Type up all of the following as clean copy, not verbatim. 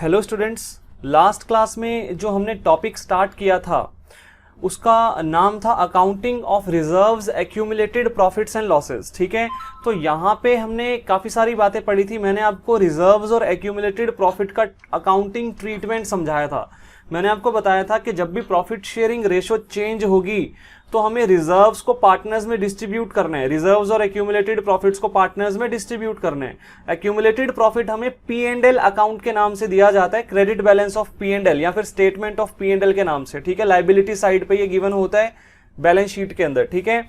Hello students, last class में जो हमने टॉपिक स्टार्ट किया था उसका नाम था accounting of reserves accumulated profits and losses. ठीक है, तो यहाँ पे हमने काफ़ी सारी बातें पढ़ी थी। मैंने आपको रिजर्व्स और एक्यूमुलेटेड प्रॉफिट का अकाउंटिंग ट्रीटमेंट समझाया था। मैंने आपको बताया था कि जब भी प्रॉफिट शेयरिंग रेशो चेंज होगी तो हमें रिजर्व्स को पार्टनर्स में डिस्ट्रीब्यूट करना है। रिजर्व्स और एक्यूमुलेटेड प्रॉफिट्स को पार्टनर्स में डिस्ट्रीब्यूट करना है। एक्यूमुलेटेड प्रॉफिट हमें P&L अकाउंट के नाम से दिया जाता है, क्रेडिट बैलेंस ऑफ P&L या फिर स्टेटमेंट ऑफ P&L के नाम से। ठीक है, लाइबिलिटी साइड पे ये गिवन होता है बैलेंस शीट के अंदर। ठीक है,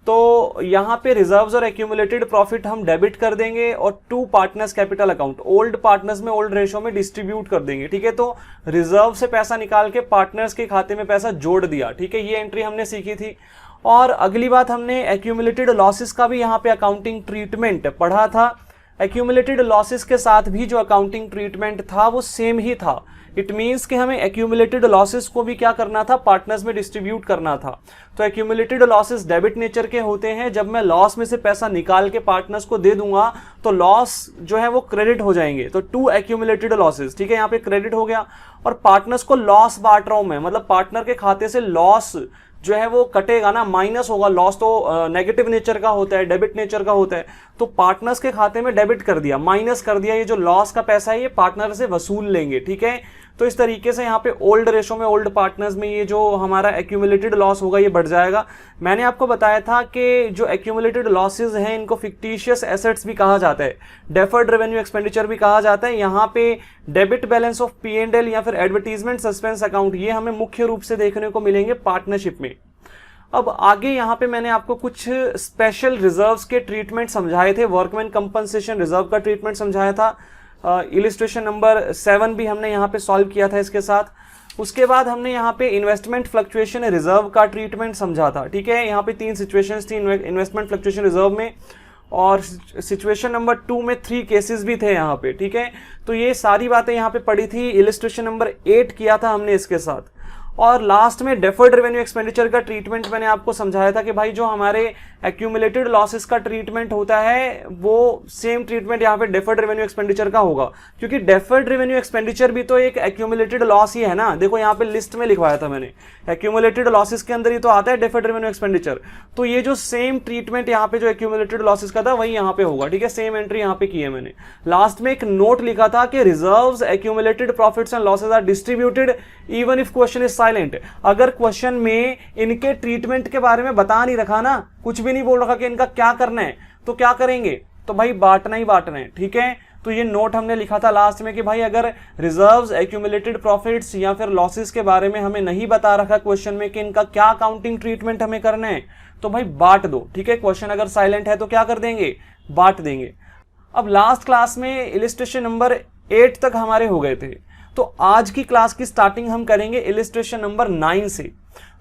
तो यहाँ पे रिजर्व्स और एक्यूमुलेटेड प्रॉफिट हम डेबिट कर देंगे और to partners capital account old partners में ओल्ड रेशो में डिस्ट्रीब्यूट कर देंगे। ठीक है, तो रिजर्व से पैसा निकाल के पार्टनर्स के खाते में पैसा जोड़ दिया। ठीक है, ये एंट्री हमने सीखी थी। और अगली बात, हमने एक्यूमुलेटेड लॉसेस का भी यहाँ पे अकाउंटिंग ट्रीटमेंट पढ़ा था। एक्यूमुलेटेड लॉसेस के साथ भी जो अकाउंटिंग ट्रीटमेंट था वो सेम ही था। इट मीन्स कि हमें एक्यूमुलेटेड लॉसेस को भी क्या करना था, पार्टनर्स में डिस्ट्रीब्यूट करना था। तो एक्यूमुलेटेड लॉसेस डेबिट नेचर के होते हैं। जब मैं लॉस में से पैसा निकाल के पार्टनर्स को दे दूंगा तो लॉस जो है वो क्रेडिट हो जाएंगे। तो टू एक्यूमुलेटेड लॉसेस, ठीक है, यहाँ पे क्रेडिट हो गया और पार्टनर्स को लॉस बांट रहा हूं मैं, मतलब पार्टनर के खाते से लॉस जो है वो कटेगा ना, माइनस होगा। लॉस तो नेगेटिव नेचर का होता है, डेबिट नेचर का होता है। तो पार्टनर्स के खाते में डेबिट कर दिया, माइनस कर दिया। ये जो लॉस का पैसा है ये पार्टनर से वसूल लेंगे। ठीक है, तो इस तरीके से यहाँ पे ओल्ड रेशो में ओल्ड पार्टनर्स में ये जो हमारा एक्यूमुलेटेड लॉस होगा ये बढ़ जाएगा। मैंने आपको बताया था कि जो एक्यूमुलेटेड लॉसेज हैं इनको फिक्टिशियस एसेट्स भी कहा जाता है, डेफर्ड रेवेन्यू एक्सपेंडिचर भी कहा जाता है। यहाँ पे डेबिट बैलेंस ऑफ P&L या फिर एडवर्टीजमेंट सस्पेंस अकाउंट ये हमें मुख्य रूप से देखने को मिलेंगे पार्टनरशिप में। अब आगे यहाँ पे मैंने आपको कुछ स्पेशल रिजर्व्स के ट्रीटमेंट समझाए थे। वर्कमैन कंपनसेशन रिजर्व का ट्रीटमेंट समझाया था। इलिस्ट्रेशन नंबर 7 भी हमने यहाँ पे सॉल्व किया था इसके साथ। उसके बाद हमने यहाँ पे इन्वेस्टमेंट फ्लक्चुएशन रिजर्व का ट्रीटमेंट समझा था। ठीक है, यहाँ पे 3 सिचुएशंस थी इन्वेस्टमेंट फ्लक्चुएशन रिजर्व में, और सिचुएशन नंबर 2 में 3 केसेस भी थे यहाँ पे। ठीक है, तो ये सारी बातें यहाँ पे पढ़ी थी। इलिस्ट्रेशन नंबर 8 किया था हमने इसके साथ। और लास्ट में डेफर्ड रेवेन्यू एक्सपेंडिचर का ट्रीटमेंट मैंने आपको समझाया था कि भाई जो हमारे एक्यूमुलेटेड लॉसेस का ट्रीटमेंट होता है वो सेम ट्रीटमेंट यहाँ पे डेफर्ड रेवेन्यू एक्सपेंडिचर का होगा, क्योंकि डेफर्ड रेवेन्यू एक्सपेंडिचर भी तो एक एक्यूमुलेटेड लॉस ही है ना। देखो यहाँ पे लिस्ट में लिखवाया था मैंने, एक्यूमुलेटेड लॉसेस के अंदर ही तो आता है डेफर्ड रेवेन्यू एक्सपेंडिचर। तो ये जो सेम ट्रीटमेंट यहाँ पे जो एक्यूमुलेटेड लॉसेस का था वही यहाँ पे होगा। ठीक है, सेम एंट्री यहाँ पे की है मैंने। लास्ट में एक नोट लिखा था कि reserves accumulated profits and losses are distributed even if question is silent. अगर क्वेश्चन में इनके ट्रीटमेंट के बारे में बता नहीं रखा ना, कुछ भी नहीं बोल रखा कि इनका क्या करना है, तो क्या करेंगे, तो भाई बांटना ही बांटना है। ठीक है, तो ये नोट हमने लिखा था लास्ट में कि भाई अगर रिजर्व्स एक्यूमुलेटेड प्रॉफिट्स या फिर लॉसेस के बारे में हमें नहीं बता रखा क्वेश्चन में कि इनका क्या अकाउंटिंग ट्रीटमेंट हमें करना है, तो भाई बांट दो। ठीक है, क्वेश्चन अगर साइलेंट है तो क्या कर देंगे, बांट देंगे। अब लास्ट क्लास में इलिस्ट्रेशन नंबर 8 तक हमारे हो गए थे, तो आज की क्लास की स्टार्टिंग हम करेंगे इलिस्ट्रेशन नंबर 9 से।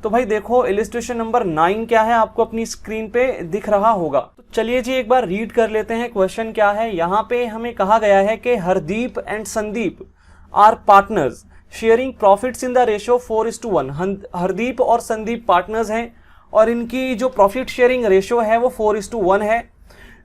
तो भाई देखो इलिस्ट्रेशन नंबर 9 क्या है, आपको अपनी स्क्रीन पे दिख रहा होगा। तो चलिए जी एक बार रीड कर लेते हैं क्वेश्चन क्या है। यहाँ पे हमें कहा गया है कि Hardeep and Sandeep are partners sharing profits in the ratio 4:1। Hardeep और संदीप पार्टनर्स हैं और इनकी जो प्रॉफिट शेयरिंग रेशियो है वो 4:1 है।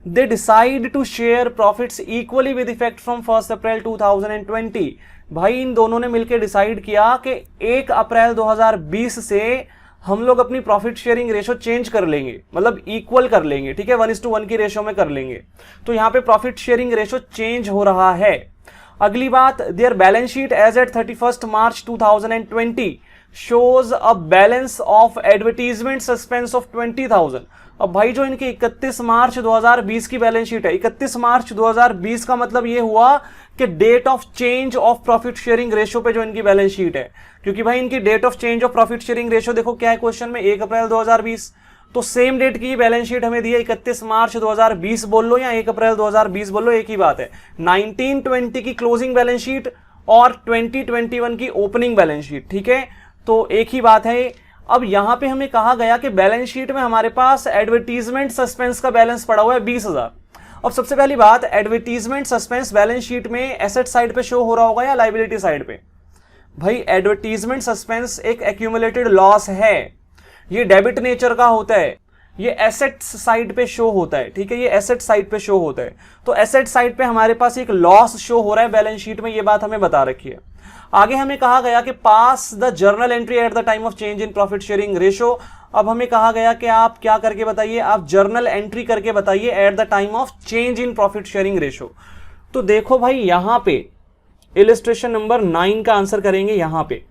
They decide to share profits equally with effect from 1 April 2020। भाई इन दोनों ने मिलकर डिसाइड किया कि 1 अप्रैल 2020 से हम लोग अपनी प्रॉफिट शेयरिंग रेशो चेंज कर लेंगे, मतलब इक्वल कर लेंगे। ठीक है, 1:1 की रेशो में कर लेंगे। तो यहाँ पे प्रॉफिट शेयरिंग रेशो चेंज हो रहा है। अगली बात, their balance sheet as at 31 March 2020 shows a balance of advertisement suspense of 20,000। अब भाई जो इनकी 31 मार्च 2020 की बैलेंस शीट है, 31 मार्च 2020 का मतलब ये हुआ कि date of change of profit sharing ratio पे जो इनकी बैलेंस शीट है, क्योंकि भाई इनकी date of change of profit sharing ratio देखो क्या है क्वेश्चन में, 1 अप्रैल 2020। तो सेम डेट की बैलेंस शीट हमें दी है, 31 मार्च 2020 बोल लो या 1 अप्रैल 2020 बोल लो, एक ही बात है। 1920 की क्लोजिंग बैलेंस शीट और 2021 की ओपनिंग बैलेंस शीट, ठीक है, तो एक ही बात है। अब यहां पे हमें कहा गया कि बैलेंस शीट में हमारे पास एडवर्टीजमेंट सस्पेंस का बैलेंस पड़ा हुआ है 20,000। अब सबसे पहली बात, एडवर्टीजमेंट सस्पेंस बैलेंस शीट में एसेट साइड पे शो हो रहा होगा या लायबिलिटी साइड पे? भाई एडवर्टीजमेंट सस्पेंस एक एक्यूमुलेटेड लॉस है, ये डेबिट नेचर का होता है। ये एसेट्स साइड पे शो होता है, ठीक है, ये एसेट साइड पे शो होता है। तो एसेट साइड पे हमारे पास एक लॉस शो हो रहा है बैलेंस शीट में, ये बात हमें बता रखी है। आगे हमें कहा गया कि pass the journal entry at the time of change in profit sharing ratio. अब हमें कहा गया कि आप क्या करके बताइए, आप जर्नल एंट्री करके बताइए eight the time of change in profit sharing ratio. तो देखो भाई यहां पे इलिस्ट्रेशन नंबर 9 का आंसर करेंगे यहां पे।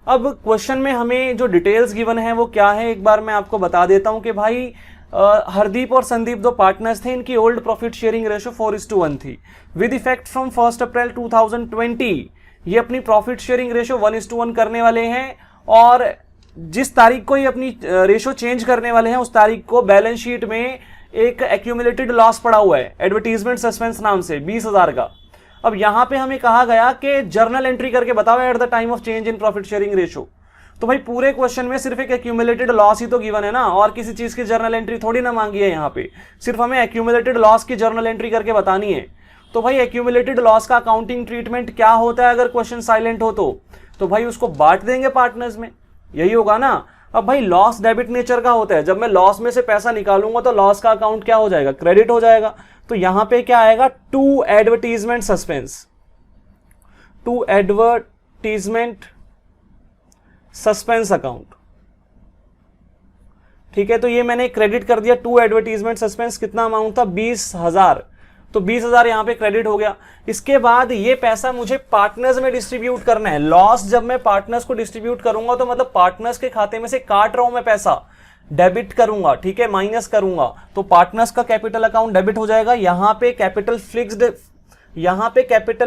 अब क्वेश्चन में हमें जो डिटेल्स गिवन है वो क्या है, एक बार मैं आपको बता देता हूं कि भाई हरदीप और संदीप दो पार्टनर्स थे, इनकी ओल्ड प्रॉफिट शेयरिंग रेशो 4:1 थी। विद इफेक्ट फ्रॉम 1 अप्रैल 2020 ये अपनी प्रॉफिट शेयरिंग रेशो 1:1 करने वाले हैं, और जिस तारीख को ये अपनी रेशो चेंज करने वाले हैं उस तारीख को बैलेंस शीट में एक एक्यूमुलेटेड लॉस पड़ा हुआ है एडवर्टीजमेंट सस्पेंस नाम से 20,000 का। अब यहां पे हमें कहा गया कि जर्नल एंट्री करके बताओ eight the time of change in profit sharing ratio. तो भाई पूरे क्वेश्चन में सिर्फ एक एक्यूमुलेटेड लॉस ही तो गिवन है ना, और किसी चीज की जर्नल एंट्री थोड़ी ना मांगी है यहाँ पे, सिर्फ हमें एक्यूमुलेटेड लॉस की जर्नल एंट्री करके बतानी है। तो भाई एक्यूमुलेटेड लॉस का अकाउंटिंग ट्रीटमेंट क्या होता है अगर क्वेश्चन साइलेंट हो तो भाई उसको बांट देंगे पार्टनर्स में, यही होगा ना। अब भाई लॉस डेबिट नेचर का होता है, जब मैं लॉस में से पैसा निकालूंगा तो लॉस का अकाउंट क्या हो जाएगा, क्रेडिट हो जाएगा। तो यहां पे क्या आएगा, to advertisement suspense, to advertisement suspense account, ठीक है। तो ये मैंने क्रेडिट कर दिया टू एडवर्टीजमेंट सस्पेंस, कितना अमाउंट था 20,000, तो 20,000 यहां पे क्रेडिट हो गया। इसके बाद ये पैसा मुझे पार्टनर्स में डिस्ट्रीब्यूट करना है। लॉस जब मैं पार्टनर्स को डिस्ट्रीब्यूट करूंगा तो मतलब पार्टनर्स के खाते में से काट रहा हूं मैं पैसा, डेबिट करूंगा, ठीक है, माइनस करूंगा, तो पार्टनर्स का कैपिटल अकाउंट डेबिट हो जाएगा। यहां पे कैपिटल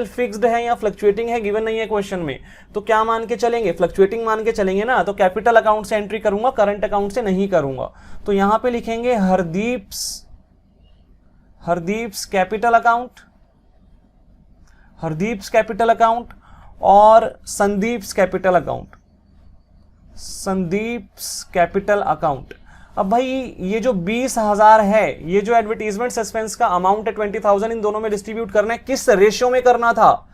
फिक्स्ड है या फ्लक्चुएटिंग है गिवन नहीं है क्वेश्चन में, तो क्या मान के चलेंगे, फ्लक्चुएटिंग मान के चलेंगे ना। तो कैपिटल अकाउंट से एंट्री करूंगा, करंट अकाउंट से नहीं करूंगा। तो यहां पे लिखेंगे हरदीप्स कैपिटल अकाउंट, हरदीप्स कैपिटल अकाउंट और Sandeep's capital account, Sandeep's capital account. अब भाई ये जो 20,000 है, ये जो एडवर्टीजमेंट सस्पेंस का अमाउंट है 20,000, इन दोनों में डिस्ट्रीब्यूट करना है। किस रेशो में करना था,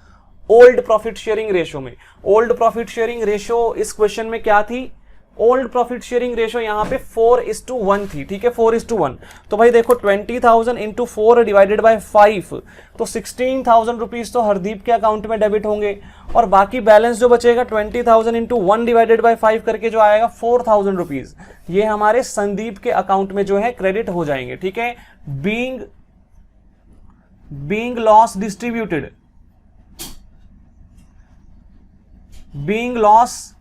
ओल्ड प्रॉफिट शेयरिंग रेशो में। ओल्ड प्रॉफिट शेयरिंग रेशो इस क्वेश्चन में क्या थी, ओल्ड प्रॉफिट शेयरिंग रेशो यहां पे 4:1 थी, ठीक है, 4:1। तो भाई देखो 20,000 इंटू 4 डिवाइडेड बाय 5, तो 16,000 रुपीज तो हरदीप के अकाउंट में डेबिट होंगे, और बाकी बैलेंस जो बचेगा 20,000 इंटू 1 डिवाइडेड बाय 5 करके जो आएगा 4,000 रुपीज, ये हमारे संदीप के अकाउंट में जो है क्रेडिट हो जाएंगे, ठीक है। Being loss distributed, being loss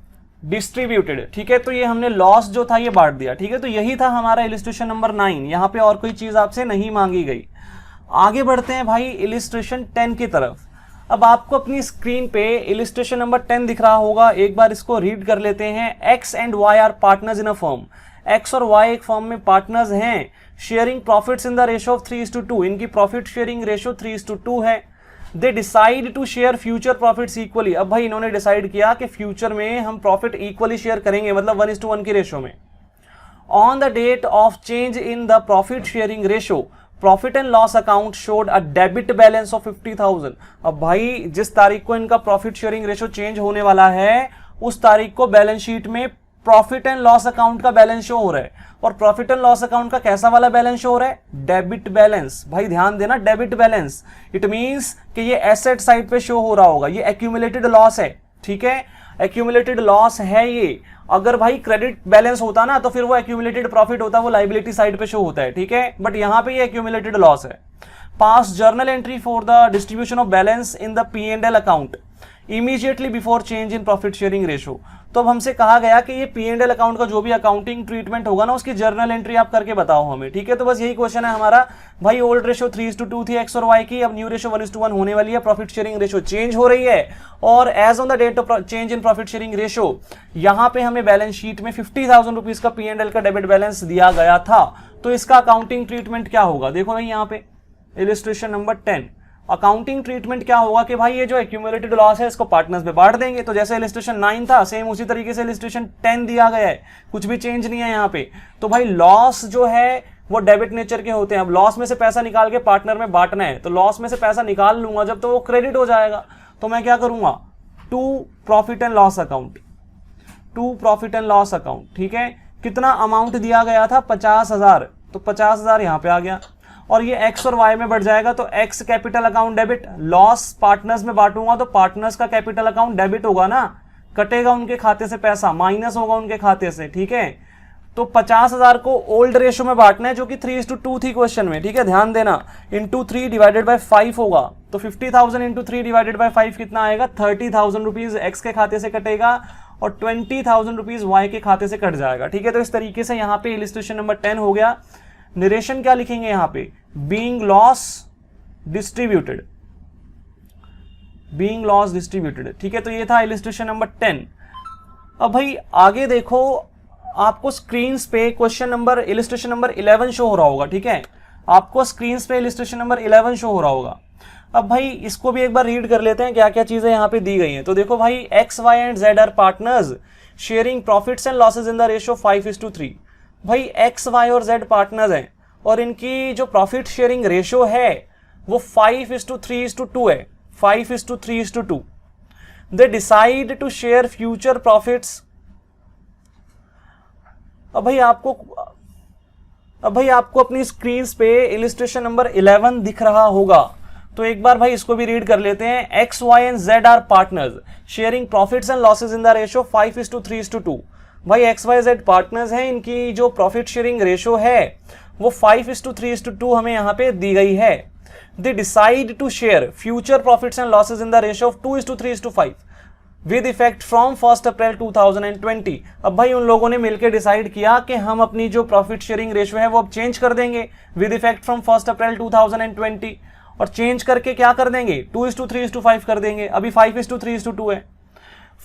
distributed, ठीक है। तो ये हमने लॉस जो था ये बांट दिया, ठीक है। तो यही था हमारा इलिस्ट्रेशन नंबर 9, यहां पे और कोई चीज आपसे नहीं मांगी गई। आगे बढ़ते हैं भाई इलिस्ट्रेशन 10 की तरफ। अब आपको अपनी स्क्रीन पे इलिस्ट्रेशन नंबर 10 दिख रहा होगा, एक बार इसको रीड कर लेते हैं। X and Y are partners in a firm, X और वाई एक फर्म में पार्टनर्स हैं, sharing profits in the ratio of 3:2, इनकी प्रॉफिट शेयरिंग रेशो 3:2 है। They decide to share future profits equally, अब भाई इन्होंने डिसाइड किया कि फ्यूचर में हम प्रॉफिट इक्वली शेयर करेंगे, मतलब 1:1 की रेशो में। On the date of change in the profit sharing ratio, profit and loss account showed a debit balance of 50,000। अब भाई जिस तारीख को इनका प्रॉफिट शेयरिंग रेशो चेंज होने वाला है उस तारीख को बैलेंस शीट में प्रॉफिट एंड लॉस अकाउंट का बैलेंस शो हो रहा है, और प्रॉफिट एंड लॉस अकाउंट का कैसा वाला बैलेंस शो हो रहा है, डेबिट बैलेंस। भाई ध्यान देना, डेबिट बैलेंस, इट मींस कि ये एसेट साइड पे शो हो रहा होगा, ये एक्यूमुलेटेड लॉस है, ठीक है, एक्यूमुलेटेड लॉस है ये। अगर भाई क्रेडिट बैलेंस होता ना तो फिर वो एक्यूमुलेटेड प्रॉफिट होता, वो लाइबिलिटी साइड पे शो होता है, ठीक है, बट यहां पे ये एक्यूमुलेटेड लॉस है। पास journal entry for the distribution of balance in the P&L account immediately before change in profit sharing ratio. तो अब हमसे कहा गया कि ये P&L अकाउंट का जो भी अकाउंटिंग ट्रीटमेंट होगा ना उसकी जर्नल एंट्री आप करके बताओ हमें, ठीक है। तो बस यही क्वेश्चन है हमारा। भाई ओल्ड रेशो 3:2 थी एक्स और वाई की, अब न्यू रेशो 1:1 होने वाली है, प्रॉफिट शेयरिंग रेशो चेंज हो रही है, और as on the date of change in profit sharing ratio यहां पे हमें बैलेंस शीट में 50,000 रुपीज का P&L का डेबिट बैलेंस दिया गया था। तो इसका अकाउंटिंग ट्रीटमेंट क्या होगा, देखो भाई यहाँ पे इलिस्ट्रेशन नंबर 10, अकाउंटिंग ट्रीटमेंट क्या होगा कि भाई ये जो एक्यूमुलेटेड लॉस है इसको पार्टनर्स में बांट देंगे। तो जैसे इलिस्ट्रेशन 9 था सेम उसी तरीके से इलिस्ट्रेशन 10 दिया गया है, कुछ भी चेंज नहीं है यहाँ पे। तो भाई लॉस जो है वो डेबिट नेचर के होते हैं। अब लॉस में से पैसा निकाल के पार्टनर में बांटना है, तो लॉस में से पैसा निकाल लूंगा जब तो वो क्रेडिट हो जाएगा। तो मैं क्या करूंगा, to profit and loss account, to profit and loss account, ठीक है। कितना अमाउंट दिया गया था 50,000, तो 50,000 यहाँ पे आ गया और ये एक्स और वाई में बढ़ जाएगा तो x capital account debit, loss partners में बांटूंगा तो पार्टनर्स का कैपिटल अकाउंट डेबिट होगा ना, कटेगा उनके खाते से पैसा, माइनस होगा उनके खाते से, ठीक है। तो 50,000 को ओल्ड रेशो में बांटना है जो कि 3:2 थी क्वेश्चन में, ठीक है, ध्यान देना, इंटू 3 डिवाइडेड बाय 5 होगा, तो 50,000 इंटू 3 डिवाइडेड बाय 5 कितना आएगा, 30,000 रुपीज एक्स के खाते से कटेगा और 20,000 रुपीज वाई के खाते से कट जाएगा, ठीक है। तो इस तरीके से यहाँ पे इलिस्ट्रेशन नंबर 10 हो गया। नरेशन क्या लिखेंगे यहाँ पे, being loss distributed, being loss distributed, ठीक है। तो ये था इलिस्ट्रेशन नंबर 10। अब भाई आगे देखो, आपको स्क्रीन पे question number illustration number 11 show हो रहा होगा, ठीक है, आपको स्क्रीन पे इलिस्ट्रेशन नंबर 11 शो हो रहा होगा। अब भाई इसको भी एक बार रीड कर लेते हैं क्या क्या चीजें यहाँ पे दी गई हैं। तो देखो भाई, X Y and Z are partners sharing profits and losses in the ratio 5:3। भाई एक्स वाई और जेड पार्टनर्स हैं और इनकी जो प्रॉफिट शेयरिंग रेशियो है वो 5:3:2 है, 5:3:2। They decide to share future profits. अब भाई आपको अपनी स्क्रीन पे इलिस्ट्रेशन नंबर 11 दिख रहा होगा, तो एक बार भाई इसको भी रीड कर लेते हैं। X Y and Z are partners sharing profits and losses in the ratio 5:3:2। भाई एक्स वाई जेड पार्टनर्स हैं, इनकी जो प्रॉफिट शेयरिंग रेशियो है वो 5:3:2 हमें यहाँ पे दी गई है। They decide to share future profits and losses in the ratio of 2:3:5 with effect from 1 April 2020। अब भाई उन लोगों ने मिलकर डिसाइड किया कि हम अपनी जो प्रॉफिट शेयरिंग रेशियो है वो अब चेंज कर देंगे विद इफेक्ट फ्रॉम 1 अप्रैल 2020, और चेंज करके क्या कर देंगे, 2:3:5 कर देंगे, अभी 5:3:2 है।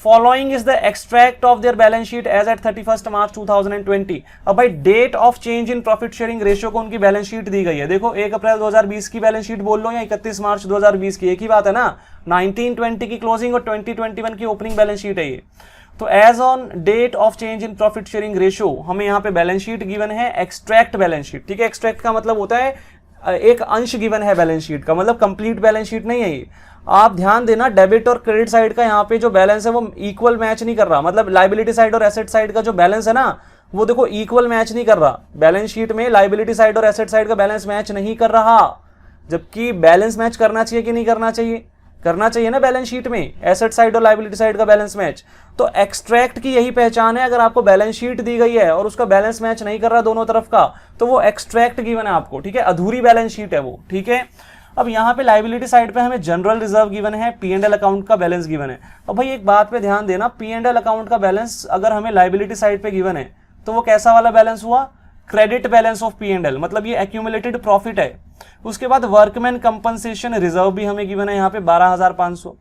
Following is the extract of their balance sheet as at 31 March 2020। अब भाई date of change in profit sharing ratio को उनकी बैलेंस शीट दी गई है। देखो 1 अप्रैल 2020 की बैलेंस शीट बोल लो या 31 मार्च 2020 की, एक ही बात है ना, 1920 की क्लोजिंग और 2021 की ओपनिंग बैलेंस शीट है ये। तो as on date of change in profit sharing ratio हमें यहाँ पे बैलेंस शीट गिवन है, एक्सट्रैक्ट बैलेंस शीट, ठीक है। एक्सट्रैक्ट का मतलब होता है एक अंश गिवन है बैलेंस शीट का, मतलब कंप्लीट बैलेंस शीट नहीं है ये। आप ध्यान देना, डेबिट और क्रेडिट साइड का यहाँ पे जो बैलेंस है वो इक्वल मैच नहीं कर रहा, मतलब लायबिलिटी साइड और एसेट साइड का जो बैलेंस है ना वो देखो इक्वल मैच नहीं कर रहा। बैलेंस शीट में लायबिलिटी साइड और एसेट साइड का बैलेंस मैच नहीं कर रहा, जबकि बैलेंस मैच करना चाहिए कि नहीं करना चाहिए, करना चाहिए ना बैलेंस शीट में, एसेट साइड और लायबिलिटी साइड का बैलेंस मैच। तो एक्सट्रैक्ट की यही पहचान है, अगर आपको बैलेंस शीट दी गई है और उसका बैलेंस मैच नहीं कर रहा दोनों तरफ का, तो वो एक्सट्रैक्ट गिवन है आपको, ठीक है, अधूरी बैलेंस शीट है वो, ठीक है। अब यहाँ पे लायबिलिटी साइड पे हमें जनरल रिजर्व गिवन है, P&L अकाउंट का बैलेंस गिवन है। अब भाई एक बात पे ध्यान देना, P&L अकाउंट का बैलेंस अगर हमें लायबिलिटी साइड पे गिवन है तो वो कैसा वाला बैलेंस हुआ, क्रेडिट बैलेंस ऑफ P&L, मतलब ये एक्यूमुलेटेड प्रॉफिट है। उसके बाद वर्कमैन कंपनसेशन रिजर्व भी हमें गिवन है यहाँ पे 12,500।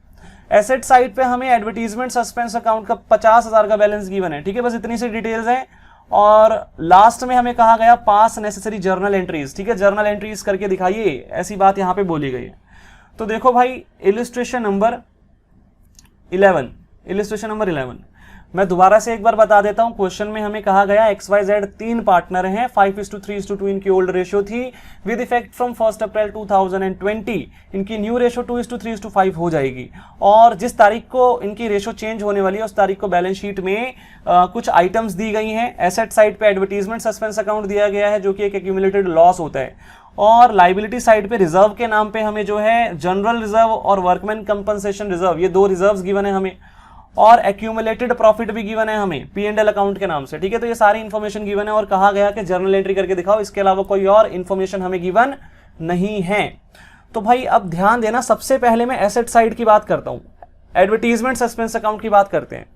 एसेट साइड पे हमें एडवर्टीजमेंट सस्पेंस अकाउंट का 50,000 का बैलेंस गिवन है, ठीक है, बस इतनी सी डिटेल्स हैं। और लास्ट में हमें कहा गया पास नेसेसरी जर्नल एंट्रीज, ठीक है, जर्नल एंट्रीज करके दिखाइए, ऐसी बात यहाँ पे बोली गई है। तो देखो भाई इलिस्ट्रेशन नंबर 11 मैं दोबारा से एक बार बता देता हूं। क्वेश्चन में हमें कहा गया XYZ 3 पार्टनर हैं, 5:3:2 इनकी ओल्ड रेशियो थी, विद इफेक्ट फ्रॉम 1 अप्रैल 2020 इनकी न्यू रेशियो 2:3:5 हो जाएगी। और जिस तारीख को इनकी रेशियो चेंज होने वाली है उस तारीख को बैलेंस शीट में कुछ आइटम्स दी गई हैं। एसेट साइड पे एडवर्टीजमेंट सस्पेंस अकाउंट दिया गया है जो कि एक एक्यूमुलेटेड लॉस होता है, और लाइबिलिटी साइड पे रिजर्व के नाम पे हमें जो है जनरल रिजर्व और वर्कमैन कंपनसेशन रिजर्व, ये 2 रिजर्व्स गिवन है हमें, और एक्यूमुलेटेड प्रॉफिट भी गिवन है हमें P&L अकाउंट के नाम से, ठीक है। तो ये सारी इंफॉर्मेशन गिवन है और कहा गया कि जर्नल एंट्री करके दिखाओ, इसके अलावा कोई और इंफॉर्मेशन हमें गिवन नहीं है। तो भाई अब ध्यान देना, सबसे पहले मैं एसेट साइड की बात करता हूं, एडवर्टीजमेंट सस्पेंस अकाउंट की बात करते हैं।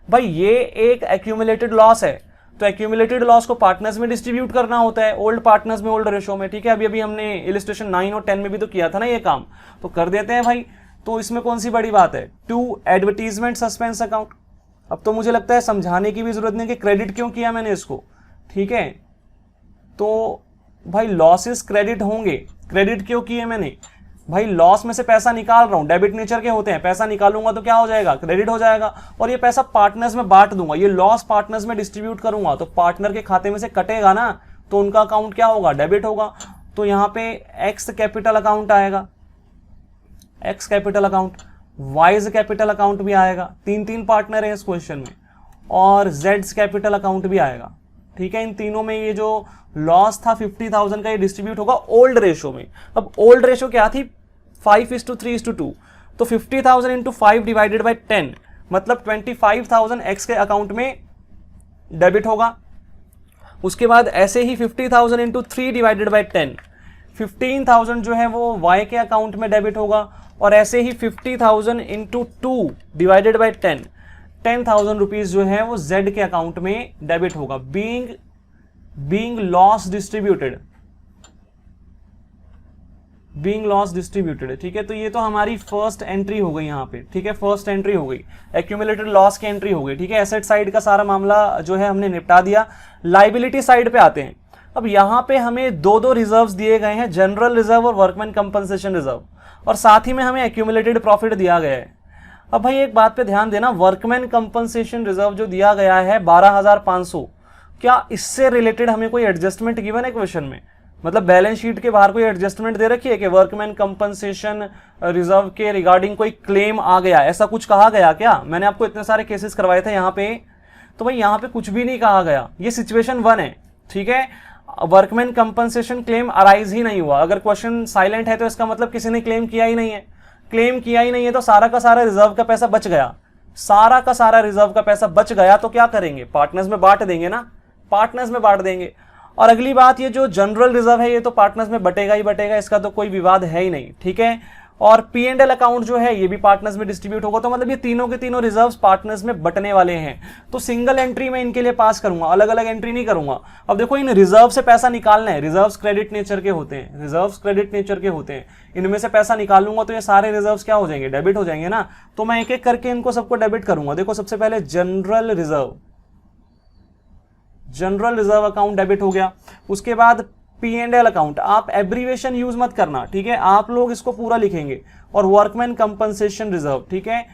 भाई ये एक एक्यूमुलेटेड लॉस है, तो एक्यूमुलेटेड लॉस को पार्टनर्स में डिस्ट्रीब्यूट करना होता है, ओल्ड पार्टनर्स में ओल्ड रेशो में, ठीक है। अभी हमने इलिस्ट्रेशन 9 और 10 में भी तो किया था ना ये काम, तो कर देते हैं भाई। तो इसमें कौन सी बड़ी बात है, 2 एडवर्टीजमेंट सस्पेंस अकाउंट। अब तो मुझे लगता है समझाने की भी जरूरत नहीं कि क्रेडिट क्यों किया मैंने इसको, ठीक है। तो भाई लॉसेस क्रेडिट होंगे, क्रेडिट क्यों किए मैंने, भाई लॉस में से पैसा निकाल रहा हूं, डेबिट नेचर के होते हैं, पैसा निकालूंगा तो क्या हो जाएगा, क्रेडिट हो जाएगा, और ये पैसा पार्टनर्स में बांट दूंगा, ये लॉस पार्टनर्स में डिस्ट्रीब्यूट करूंगा तो पार्टनर के खाते में से कटेगा ना, तो उनका अकाउंट क्या होगा, डेबिट होगा। तो यहाँ पे एक्स कैपिटल अकाउंट आएगा, x capital account, wise capital account भी आएगा, 3 पार्टनर है इस क्वेश्चन में, और जेड्स कैपिटल अकाउंट भी आएगा, ठीक है, इन तीनों में ये जो लॉस था 50,000 का, ये डिस्ट्रीब्यूट होगा ओल्ड रेशो में। अब ओल्ड रेशो क्या थी, 5:3:2, तो 50,000 इंटू 5 डिवाइडेड बाई 10 मतलब 25,000 एक्स के अकाउंट में डेबिट होगा। उसके बाद ऐसे ही 50,000 इंटू 3 डिवाइडेड बाई 10 15,000 जो है वो वाई के अकाउंट में डेबिट होगा। और ऐसे ही 50,000 इंटू 2 डिवाइडेड बाई 10,000 रुपीज जो है वो जेड के अकाउंट में डेबिट होगा। बीइंग लॉस डिस्ट्रीब्यूटेड, ठीक है। तो ये तो हमारी फर्स्ट एंट्री हो गई यहाँ पे, ठीक है, फर्स्ट एंट्री हो गई, एक्यूमुलेटेड लॉस की एंट्री हो गई, ठीक है। एसेट साइड का सारा मामला जो है हमने निपटा दिया। लाइबिलिटी साइड पे आते हैं। अब यहाँ पे हमें दो रिजर्व्स दिए गए हैं, जनरल रिजर्व और वर्कमैन कंपनसेशन रिजर्व, और साथ ही में हमें एक्यूमुलेटेड प्रॉफिट दिया गया है। अब भाई एक बात पे ध्यान देना, वर्कमैन कंपनसेशन रिजर्व जो दिया गया है 12,500, क्या इससे रिलेटेड हमें कोई एडजस्टमेंट गिवन है क्वेश्चन में? मतलब बैलेंस शीट के बाहर कोई एडजस्टमेंट दे रखी है कि वर्कमैन कंपनसेशन रिजर्व के रिगार्डिंग कोई क्लेम आ गया, ऐसा कुछ कहा गया क्या? मैंने आपको इतने सारे केसेस करवाए थे यहाँ पे, तो भाई यहाँ पे कुछ भी नहीं कहा गया। ये सिचुएशन 1 है, ठीक है। वर्कमैन कंपनसेशन क्लेम अराइज ही नहीं हुआ। अगर क्वेश्चन साइलेंट है तो इसका मतलब किसी ने क्लेम किया ही नहीं है। क्लेम किया ही नहीं है तो सारा का सारा रिजर्व का पैसा बच गया, सारा का सारा रिजर्व का पैसा बच गया। तो क्या करेंगे, पार्टनर्स में बांट देंगे ना, पार्टनर्स में बांट देंगे। और अगली बात, ये जो जनरल रिजर्व है ये तो पार्टनर्स में बटेगा ही बटेगा, इसका तो कोई विवाद है ही नहीं, ठीक है। और P&L अकाउंट जो है ये भी पार्टनर्स में डिस्ट्रीब्यूट होगा। तो मतलब ये तीनों के तीनों रिजर्व्स पार्टनर्स में बटने वाले हैं। तो सिंगल एंट्री में इनके लिए पास करूंगा, अलग अलग एंट्री नहीं करूंगा। अब देखो, इन रिजर्व से पैसा निकालना है, रिजर्व्स क्रेडिट नेचर के होते हैं, रिजर्व्स क्रेडिट नेचर के होते हैं। इनमें से पैसा निकालूंगा तो ये सारे रिजर्व्स क्या हो जाएंगे, डेबिट हो जाएंगे ना। तो मैं एक एक करके इनको सबको डेबिट करूंगा। देखो, सबसे पहले जनरल रिजर्व अकाउंट डेबिट हो गया। उसके बाद P&L अकाउंट, आप एब्रीवेशन यूज मत करना, ठीक है, आप लोग इसको पूरा लिखेंगे। और वर्कमैन कंपनसेशन रिजर्व, ठीक है।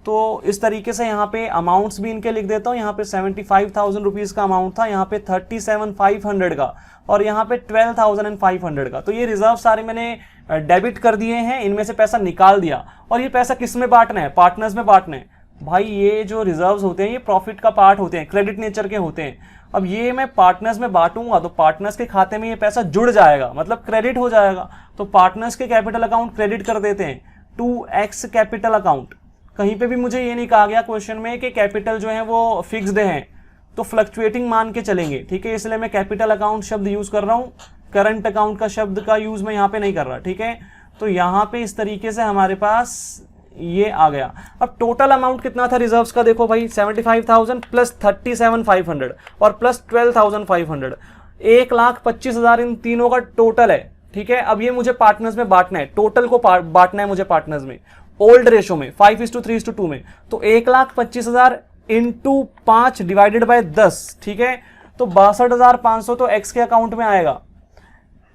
तो इस तरीके से यहाँ पे अमाउंट्स भी इनके लिख देता हूँ। यहाँ पे 75,000 रुपीज का अमाउंट था, यहाँ पे 37,500 का, और यहाँ पे 12,500 का। तो ये रिजर्व सारे मैंने डेबिट कर दिए हैं, इनमें से पैसा निकाल दिया। और ये पैसा किस में बांटना है, पार्टनर्स में बांटना है। भाई ये जो रिजर्व्स होते हैं ये प्रॉफिट का पार्ट होते हैं, क्रेडिट नेचर के होते हैं। अब ये मैं पार्टनर्स में बांटूंगा तो पार्टनर्स के खाते में ये पैसा जुड़ जाएगा, मतलब क्रेडिट हो जाएगा। तो पार्टनर्स के कैपिटल अकाउंट क्रेडिट कर देते हैं, 2x कैपिटल अकाउंट। कहीं पे भी मुझे ये नहीं कहा गया क्वेश्चन में कि कैपिटल जो है वो फिक्स्ड है, तो फ्लक्चुएटिंग मान के चलेंगे, ठीक है। इसलिए मैं कैपिटल अकाउंट शब्द यूज कर रहा हूँ, करंट अकाउंट का शब्द का यूज मैं यहाँ पे नहीं कर रहा, ठीक है। तो यहाँ पे इस तरीके से हमारे पास ये आ गया। अब टोटल अमाउंट कितना था रिजर्व्स का, देखो भाई 75,000 प्लस 37,500 और प्लस 12,500, 1,25,000 इन तीनों का टोटल है, ठीक है। अब ये मुझे पार्टनर्स में बांटना है, टोटल को बांटना है मुझे पार्टनर्स में, ओल्ड रेशो में 5:3:2 में। तो 1,25,000 इंटू 5 डिवाइडेड बाय 10, ठीक है। तो 62,500 तो एक्स के अकाउंट में आएगा,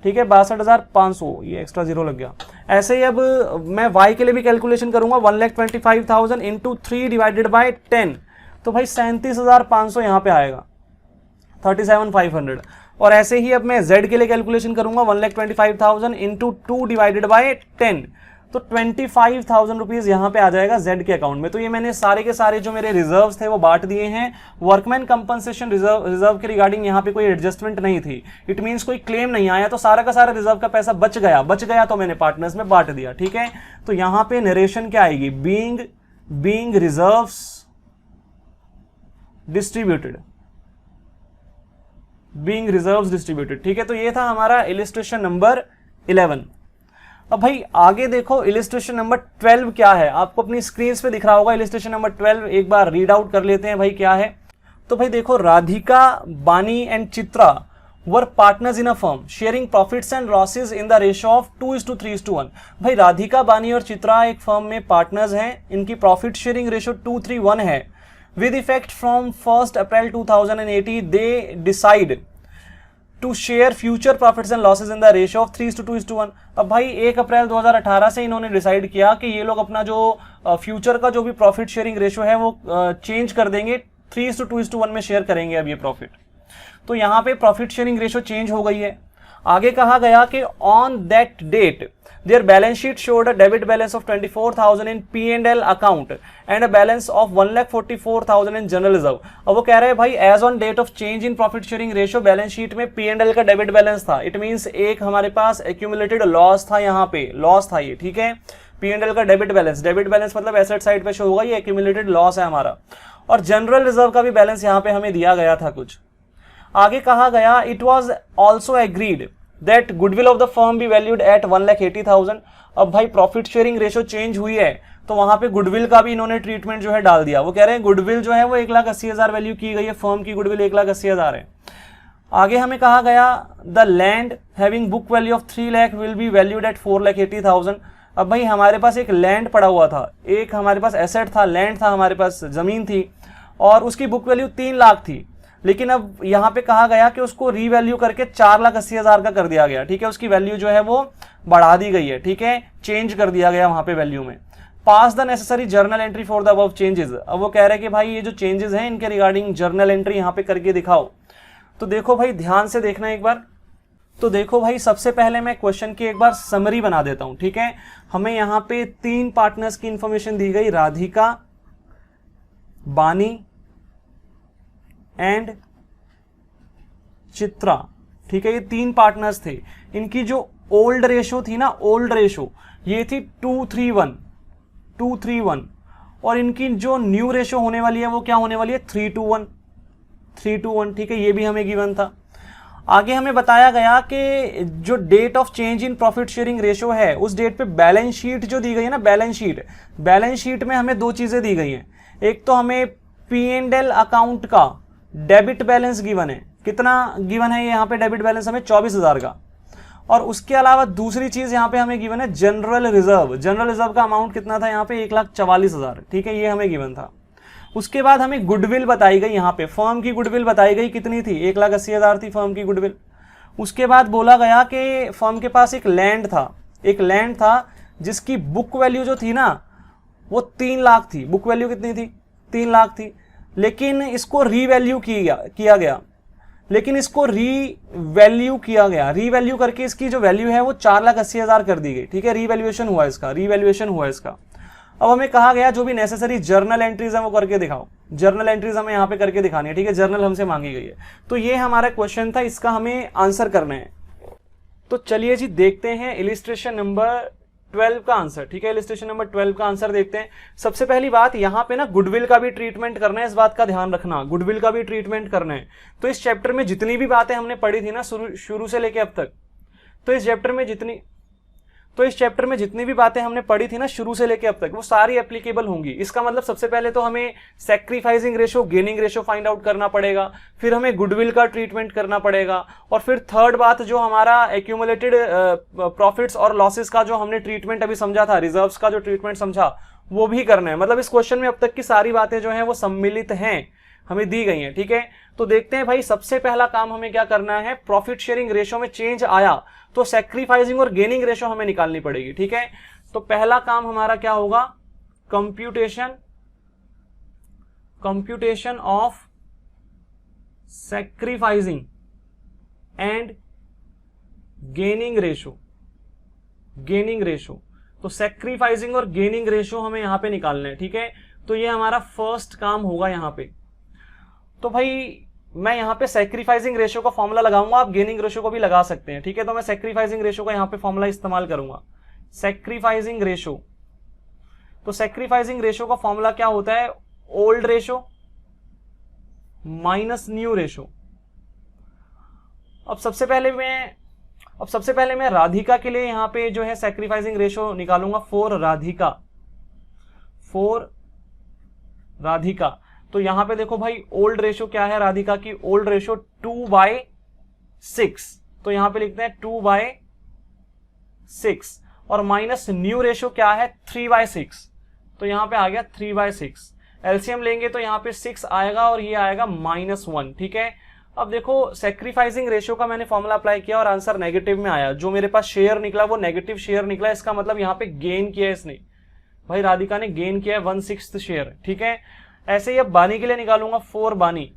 ठीक है, 62,500, ये एक्स्ट्रा जीरो लग गया। ऐसे ही अब मैं y के लिए भी कैलकुलेशन करूंगा, 1,25,000 इंटू 3 डिवाइडेड बाय 10, तो भाई 37,500 यहाँ पे आएगा, 37,500। और ऐसे ही अब मैं z के लिए कैलकुलेशन करूंगा, 1,25,000 इंटू 2 डिवाइडेड बाय 10, तो 25,000 रुपीज यहाँ पे आ जाएगा z के अकाउंट में। तो ये मैंने सारे के सारे जो मेरे रिजर्व्स थे वो बांट दिए हैं। वर्कमैन कंपनसेशन रिजर्व के रिगार्डिंग यहाँ पे कोई एडजस्टमेंट नहीं थी, इट मींस कोई क्लेम नहीं आया, तो सारा का सारा रिजर्व का पैसा बच गया तो मैंने पार्टनर्स में बांट दिया, ठीक है। तो यहाँ पे नरेशन क्या आएगी, बीइंग रिजर्व्स डिस्ट्रीब्यूटेड, ठीक है। तो ये था हमारा इलिस्ट्रेशन नंबर 11। अब भाई आगे देखो, इलिस्ट्रेशन नंबर 12 क्या है, आपको अपनी स्क्रीन पे दिख रहा होगा। इलिस्ट्रेशन नंबर 12 एक बार रीड आउट कर लेते हैं भाई क्या है। तो भाई देखो, राधिका, बानी and Chitra were partners in a firm sharing profits and losses in the ratio of 2:3:1। भाई राधिका, बानी और चित्रा एक फर्म में पार्टनर्स हैं, इनकी प्रॉफिट शेयरिंग रेशियो 2:3:1 है। With effect from 1 April 2080 they decide to share future profits and losses in the ratio of 3:2:1। अब भाई 1 अप्रैल 2018 से इन्होंने डिसाइड किया कि ये लोग अपना जो फ्यूचर का जो भी प्रॉफिट शेयरिंग रेशियो है वो चेंज कर देंगे, 3:2:1 में शेयर करेंगे अब ये प्रॉफिट। तो यहाँ पे प्रॉफिट शेयरिंग रेशियो चेंज हो गई है। आगे कहा गया कि on that date their balance sheet showed a debit balance of 24,000 in P&L account and a balance of 1,44,000 in general reserve. अब वो कह रहे हैं भाई as on date of change in profit sharing ratio balance sheet में P&L का debit balance था। It means एक हमारे पास एक्यूमुलेटेड लॉस था, यहाँ पे लॉस था ये, ठीक है। P&L का डेबिट बैलेंस मतलब एसेट साइड पे शो होगा, ये एक्यूमुलेटेड लॉस है हमारा। और जनरल रिजर्व का भी बैलेंस यहाँ पे हमें दिया गया था कुछ। आगे कहा गया it was also agreed that goodwill of the firm be valued at 1,80,000। अब भाई प्रॉफिट शेयरिंग रेशियो चेंज हुई है तो वहां पे गुडविल का भी इन्होंने ट्रीटमेंट जो है डाल दिया। वो कह रहे हैं गुडविल जो है वो 1,80,000 वैल्यू की गई है, फर्म की गुडविल 1,80,000 है। आगे हमें कहा गया the land having book value of 3 lakh will be valued at 4,80,000। अब भाई हमारे पास एक लैंड पड़ा हुआ था, एक हमारे पास एसेट था, लैंड था, हमारे पास जमीन थी और उसकी बुक वैल्यू 3 लाख थी। लेकिन अब यहाँ पे कहा गया कि उसको रीवैल्यू करके 4,80,000 का कर दिया गया, ठीक है। उसकी वैल्यू जो है वो बढ़ा दी गई है, ठीक है, चेंज कर दिया गया वहां पे वैल्यू में। Pass the necessary journal entry for the above changes. अब वो कह रहे हैं कि भाई ये जो चेंजेस हैं इनके रिगार्डिंग जर्नल एंट्री यहाँ पे करके दिखाओ। तो देखो भाई ध्यान से देखना एक बार। तो देखो भाई सबसे पहले मैं क्वेश्चन की एक बार समरी बना देता हूं, ठीक है। हमें यहाँ पे 3 पार्टनर्स की इंफॉर्मेशन दी गई, राधिका, बानी एंड चित्रा, ठीक है। ये 3 पार्टनर्स थे। इनकी जो ओल्ड रेशो थी ना, ओल्ड रेशो ये थी 231 और इनकी जो न्यू रेशो होने वाली है वो क्या होने वाली है 3:1, ठीक है। ये भी हमें गिवन था। आगे हमें बताया गया कि जो date of change in profit sharing ratio है उस डेट पे बैलेंस शीट जो दी गई है ना, बैलेंस शीट में हमें 2 चीजें दी गई हैं। एक तो हमें P&L अकाउंट का डेबिट बैलेंस गिवन है, कितना गिवन है यहाँ पे डेबिट बैलेंस हमें 24,000 का। और उसके अलावा दूसरी चीज यहाँ पे हमें गिवन है जनरल रिजर्व का अमाउंट कितना था यहाँ पे 1,44,000, ठीक है, ये हमें गिवन था। उसके बाद हमें गुडविल बताई गई, यहाँ पे फर्म की गुडविल बताई गई, कितनी थी 1,80,000 थी फर्म की गुडविल। उसके बाद बोला गया कि फर्म के पास एक लैंड था जिसकी बुक वैल्यू जो थी ना वो 3 लाख थी। बुक वैल्यू कितनी थी 3 लाख थी, लेकिन इसको रीवैल्यू किया गया, रीवैल्यू करके इसकी जो वैल्यू है वो 4,80,000 कर दी गई, ठीक है। रीवैल्यूएशन हुआ इसका। अब हमें कहा गया जो भी नेसेसरी जर्नल एंट्रीज है वो करके दिखाओ। जर्नल एंट्रीज हमें यहाँ पे करके दिखानी है, ठीक है, जर्नल हमसे मांगी गई है। तो ये हमारा क्वेश्चन था, इसका हमें आंसर करना है। तो चलिए जी देखते हैं इलिस्ट्रेशन नंबर 12 का आंसर, ठीक है। इलिस्ट्रेशन नंबर 12 का आंसर देखते हैं। सबसे पहली बात यहाँ पे ना गुडविल का भी ट्रीटमेंट करना है, इस बात का ध्यान रखना, गुडविल का भी ट्रीटमेंट करना है। तो इस चैप्टर में जितनी भी बातें हमने पढ़ी थी ना शुरू से लेके अब तक, तो इस चैप्टर में जितनी भी बातें हमने पढ़ी थी ना शुरू से लेके अब तक वो सारी एप्लीकेबल होंगी। इसका मतलब सबसे पहले तो हमें sacrificing ratio, gaining ratio find out करना पड़ेगा, फिर हमें गुडविल का ट्रीटमेंट करना पड़ेगा, और फिर थर्ड बात जो हमारा एक्यूमुलेटेड प्रॉफिट्स और लॉसेस का जो हमने ट्रीटमेंट अभी समझा था, रिजर्व्स का जो ट्रीटमेंट समझा वो भी करना है। मतलब इस क्वेश्चन में अब तक की सारी बातें जो है वो सम्मिलित हैं, हमें दी गई हैं, ठीक है। तो देखते हैं भाई सबसे पहला काम हमें क्या करना है। प्रॉफिट शेयरिंग रेशो में चेंज आया तो सैक्रिफाइसिंग और गेनिंग रेशो हमें निकालनी पड़ेगी, ठीक है। तो पहला काम हमारा क्या होगा, computation of sacrificing and gaining ratio. तो सैक्रिफाइसिंग और गेनिंग रेशो हमें यहां पे निकालना है, ठीक है। तो ये हमारा फर्स्ट काम होगा यहां पे। तो भाई मैं यहाँ पे सैक्रिफाइसिंग रेशियो का फॉर्मूला लगाऊंगा, आप गेनिंग रेशियो को भी लगा सकते हैं, ठीक है। तो मैं सैक्रिफाइसिंग रेशियो का यहाँ पे फॉर्मूला इस्तेमाल करूंगा, सैक्रिफाइसिंग रेशियो। तो सैक्रिफाइसिंग रेशियो का फॉर्मूला क्या होता है, old ratio minus new ratio. अब सबसे पहले मैं राधिका के लिए यहाँ पे जो है सैक्रिफाइसिंग रेशियो निकालूंगा फॉर राधिका। तो यहां पे देखो भाई ओल्ड रेशो क्या है राधिका की, ओल्ड रेशो 2/6, तो यहां पे लिखते हैं 2/6, और माइनस न्यू रेशो क्या है 3/6, तो यहां पे आ गया 3/6। एलसीएम लेंगे तो यहां पे 6 आएगा और ये आएगा -1, ठीक है। अब देखो सैक्रिफाइसिंग रेशो का मैंने फॉर्मूला अप्लाई किया और आंसर नेगेटिव में आया, जो मेरे पास शेयर निकला वो नेगेटिव शेयर निकला। इसका मतलब यहाँ पे गेन किया है इसने, भाई राधिका ने गेन किया है 1/6 शेयर, ठीक है। ऐसे ही अब बानी के लिए निकालूंगा फोर बानी।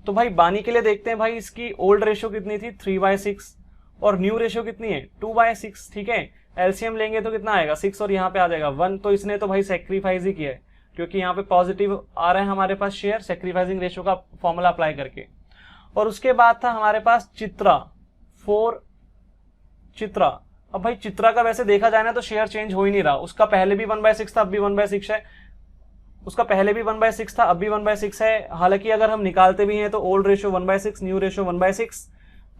तो भाई बानी के लिए देखते हैं भाई इसकी ओल्ड रेशो कितनी थी 3/6, और न्यू रेशियो कितनी है 2/6, ठीक है। एलसीएम लेंगे तो कितना आएगा 6 और यहाँ पे आ जाएगा 1, तो इसने तो भाई सेक्रीफाइस ही किया है क्योंकि यहाँ पे पॉजिटिव आ रहा है हमारे पास शेयर सेक्रीफाइसिंग रेशियो का फॉर्मूला अप्लाई करके। और उसके बाद था हमारे पास चित्रा, 4 चित्रा। अब भाई चित्रा का वैसे देखा जाए ना तो शेयर चेंज हो ही नहीं रहा, उसका पहले भी 1/6 था, अब भी 1/6 है, उसका पहले भी 1/6 था, अब भी 1/6 है। हालांकि अगर हम निकालते भी हैं तो ओल्ड रेशियो 1/6, न्यू रेशियो 1/6,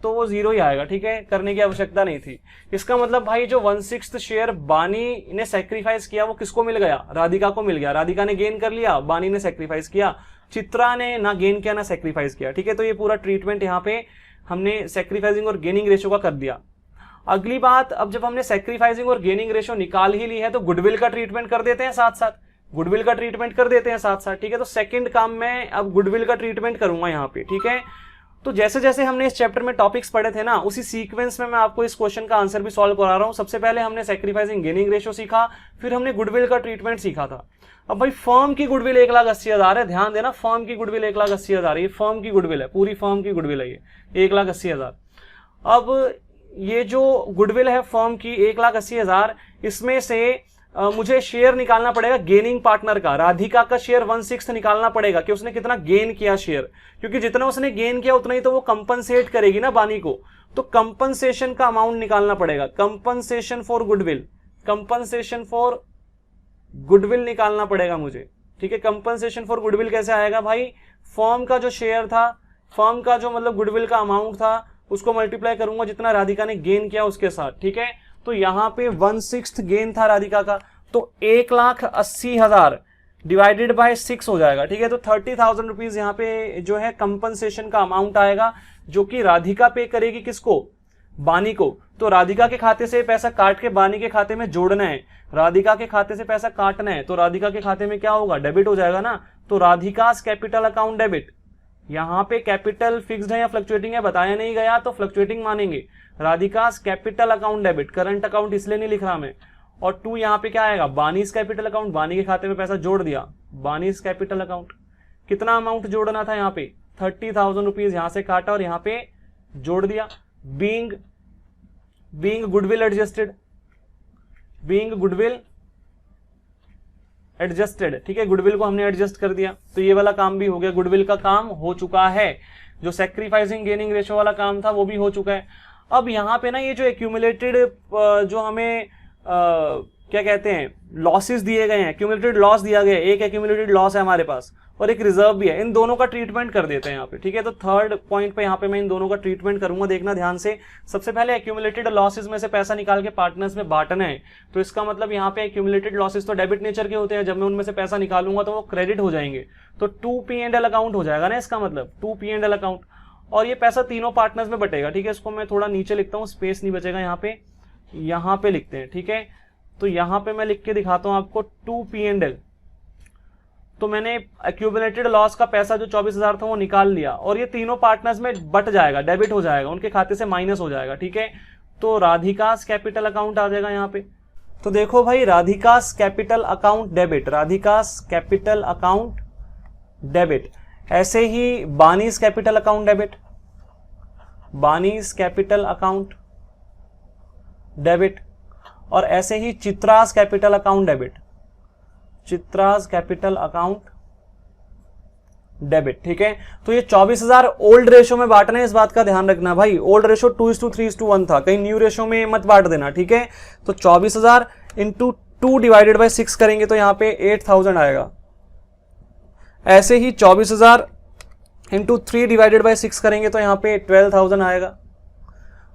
तो वो 0 ही आएगा, ठीक है, करने की आवश्यकता नहीं थी। इसका मतलब भाई जो 1/6 शेयर बानी ने सेक्रीफाइस किया वो किसको मिल गया, राधिका को मिल गया। राधिका ने गेन कर लिया, बानी ने सेक्रीफाइस किया, चित्रा ने ना गेन किया ना सेक्रीफाइस किया, ठीक है। तो ये पूरा ट्रीटमेंट यहाँ पे हमने सेक्रीफाइसिंग और गेनिंग रेशियो का कर दिया। अगली बात, अब जब हमने सेक्रीफाइसिंग और गेनिंग रेशियो निकाल ही ली है तो गुडविल का ट्रीटमेंट कर देते हैं साथ साथ, गुडविल का ट्रीटमेंट कर देते हैं साथ साथ, ठीक है। तो सेकंड काम मैं अब गुडविल का ट्रीटमेंट करूंगा यहाँ पे, ठीक है। तो जैसे जैसे हमने इस चैप्टर में टॉपिक्स पढ़े थे ना, उसी सीक्वेंस में मैं आपको इस क्वेश्चन का आंसर भी सॉल्व करा रहा हूं। सबसे पहले हमने सेक्रीफाइसिंग गेनिंग रेशियो सीखा, फिर हमने गुडविल का ट्रीटमेंट सीखा था। अब भाई फर्म की गुडविल 1,80,000 है, ध्यान देना, फर्म की गुडविल 1,80,000, ये फर्म की गुडविल है, पूरी फर्म की गुडविल है ये 1,80,000। अब ये जो गुडविल है फर्म की 1,80,000, इसमें से मुझे शेयर निकालना पड़ेगा गेनिंग पार्टनर का, राधिका का शेयर 1/6 निकालना पड़ेगा कि उसने कितना गेन किया शेयर, क्योंकि जितना उसने गेन किया उतना ही तो वो कंपनसेट करेगी ना बानी को, तो कंपनसेशन का अमाउंट निकालना पड़ेगा, compensation for goodwill, compensation for goodwill निकालना पड़ेगा मुझे, ठीक है। कंपनसेशन फॉर गुडविल कैसे आएगा भाई, फर्म का जो शेयर था, फर्म का जो मतलब गुडविल का अमाउंट था उसको मल्टीप्लाई करूंगा जितना राधिका ने गेन किया उसके साथ, ठीक है। तो यहाँ पे 1/6 गेन था राधिका का, तो 1,80,000 डिवाइडेड बाय 6 हो जाएगा, ठीक है। तो 30,000 रुपीज यहाँ पे जो है कंपनसेशन का अमाउंट आएगा, जो कि राधिका पे करेगी किसको, बानी को। तो राधिका के खाते से पैसा काट के बानी के खाते में जोड़ना है, राधिका के खाते से पैसा काटना है, तो राधिका के खाते में क्या होगा, डेबिट हो जाएगा ना। तो राधिकास कैपिटल अकाउंट डेबिट, यहाँ पे कैपिटल फिक्स्ड है या फ्लक्चुएटिंग है बताया नहीं गया तो फ्लक्चुएटिंग मानेंगे। Radhika's capital account debit, current account इसलिए नहीं लिख रहा मैं। और 2 यहाँ पे क्या आएगा, बानीस कैपिटल अकाउंट, बानी के खाते में पैसा जोड़ दिया, बानीस कैपिटल अकाउंट। कितना अमाउंट जोड़ना था यहाँ पे, 30,000 रुपीज यहाँ से काटा और यहाँ पे जोड़ दिया। Being goodwill adjusted, being goodwill adjusted, ठीक है, गुडविल को हमने एडजस्ट कर दिया, तो ये वाला काम भी हो गया, गुडविल का काम हो चुका है। जो सेक्रीफाइसिंग गेनिंग रेशियो वाला काम था वो भी हो चुका है। अब यहाँ पे ना ये जो एक्यूमुलेटेड जो हमें क्या कहते हैं लॉसेस दिए गए हैं, एक्यूमुलेटेड लॉस दिया गया है, एक एक्यूमुलेटेड लॉस है हमारे पास और एक रिजर्व भी है, इन दोनों का ट्रीटमेंट कर देते हैं यहाँ पे, ठीक है। तो थर्ड पॉइंट पे यहाँ पे मैं इन दोनों का ट्रीटमेंट करूंगा, देखना ध्यान से। सबसे पहले एक्यूमुलेटेड लॉसेस में से पैसा निकाल के पार्टनर्स में बांटना है, तो इसका मतलब यहाँ पे एक्यूमुलेटेड लॉसेस तो डेबिट नेचर के होते हैं, जब मैं उनमें से पैसा निकालूंगा तो वो क्रेडिट हो जाएंगे, तो 2P&L अकाउंट हो जाएगा ना, इसका मतलब 2P&L अकाउंट। और ये पैसा तीनों पार्टनर्स में बटेगा, ठीक है। इसको मैं थोड़ा नीचे लिखता हूँ, स्पेस नहीं बचेगा यहाँ पे लिखते हैं, ठीक है। तो यहाँ पे मैं लिख के दिखाता हूँ आपको 2P&L। तो मैंने एक्यूमुलेटेड लॉस का पैसा जो 24,000 था वो निकाल लिया और ये तीनों पार्टनर्स में बट जाएगा, डेबिट हो जाएगा, उनके खाते से माइनस हो जाएगा, ठीक है। तो राधिकास कैपिटल अकाउंट आ जाएगा यहाँ पे। तो देखो भाई, Radhika's capital account debit, Radhika's capital account debit. ऐसे ही Bani's capital account debit, Bani's capital account debit. और ऐसे ही Chitra's capital account debit, Chitra's capital account debit, ठीक है। तो ये 24,000 ओल्ड रेशो में बांटना है, इस बात का ध्यान रखना भाई। ओल्ड रेशो 2:3:1 था, कहीं न्यू रेशो में मत बांट देना, ठीक है। तो 24,000 इंटू 2 डिवाइडेड बाय 6 करेंगे तो यहाँ पे 8,000 आएगा। ऐसे ही 24,000 इंटू 3 डिवाइडेड बाय 6 करेंगे तो यहाँ पे 12,000 आएगा।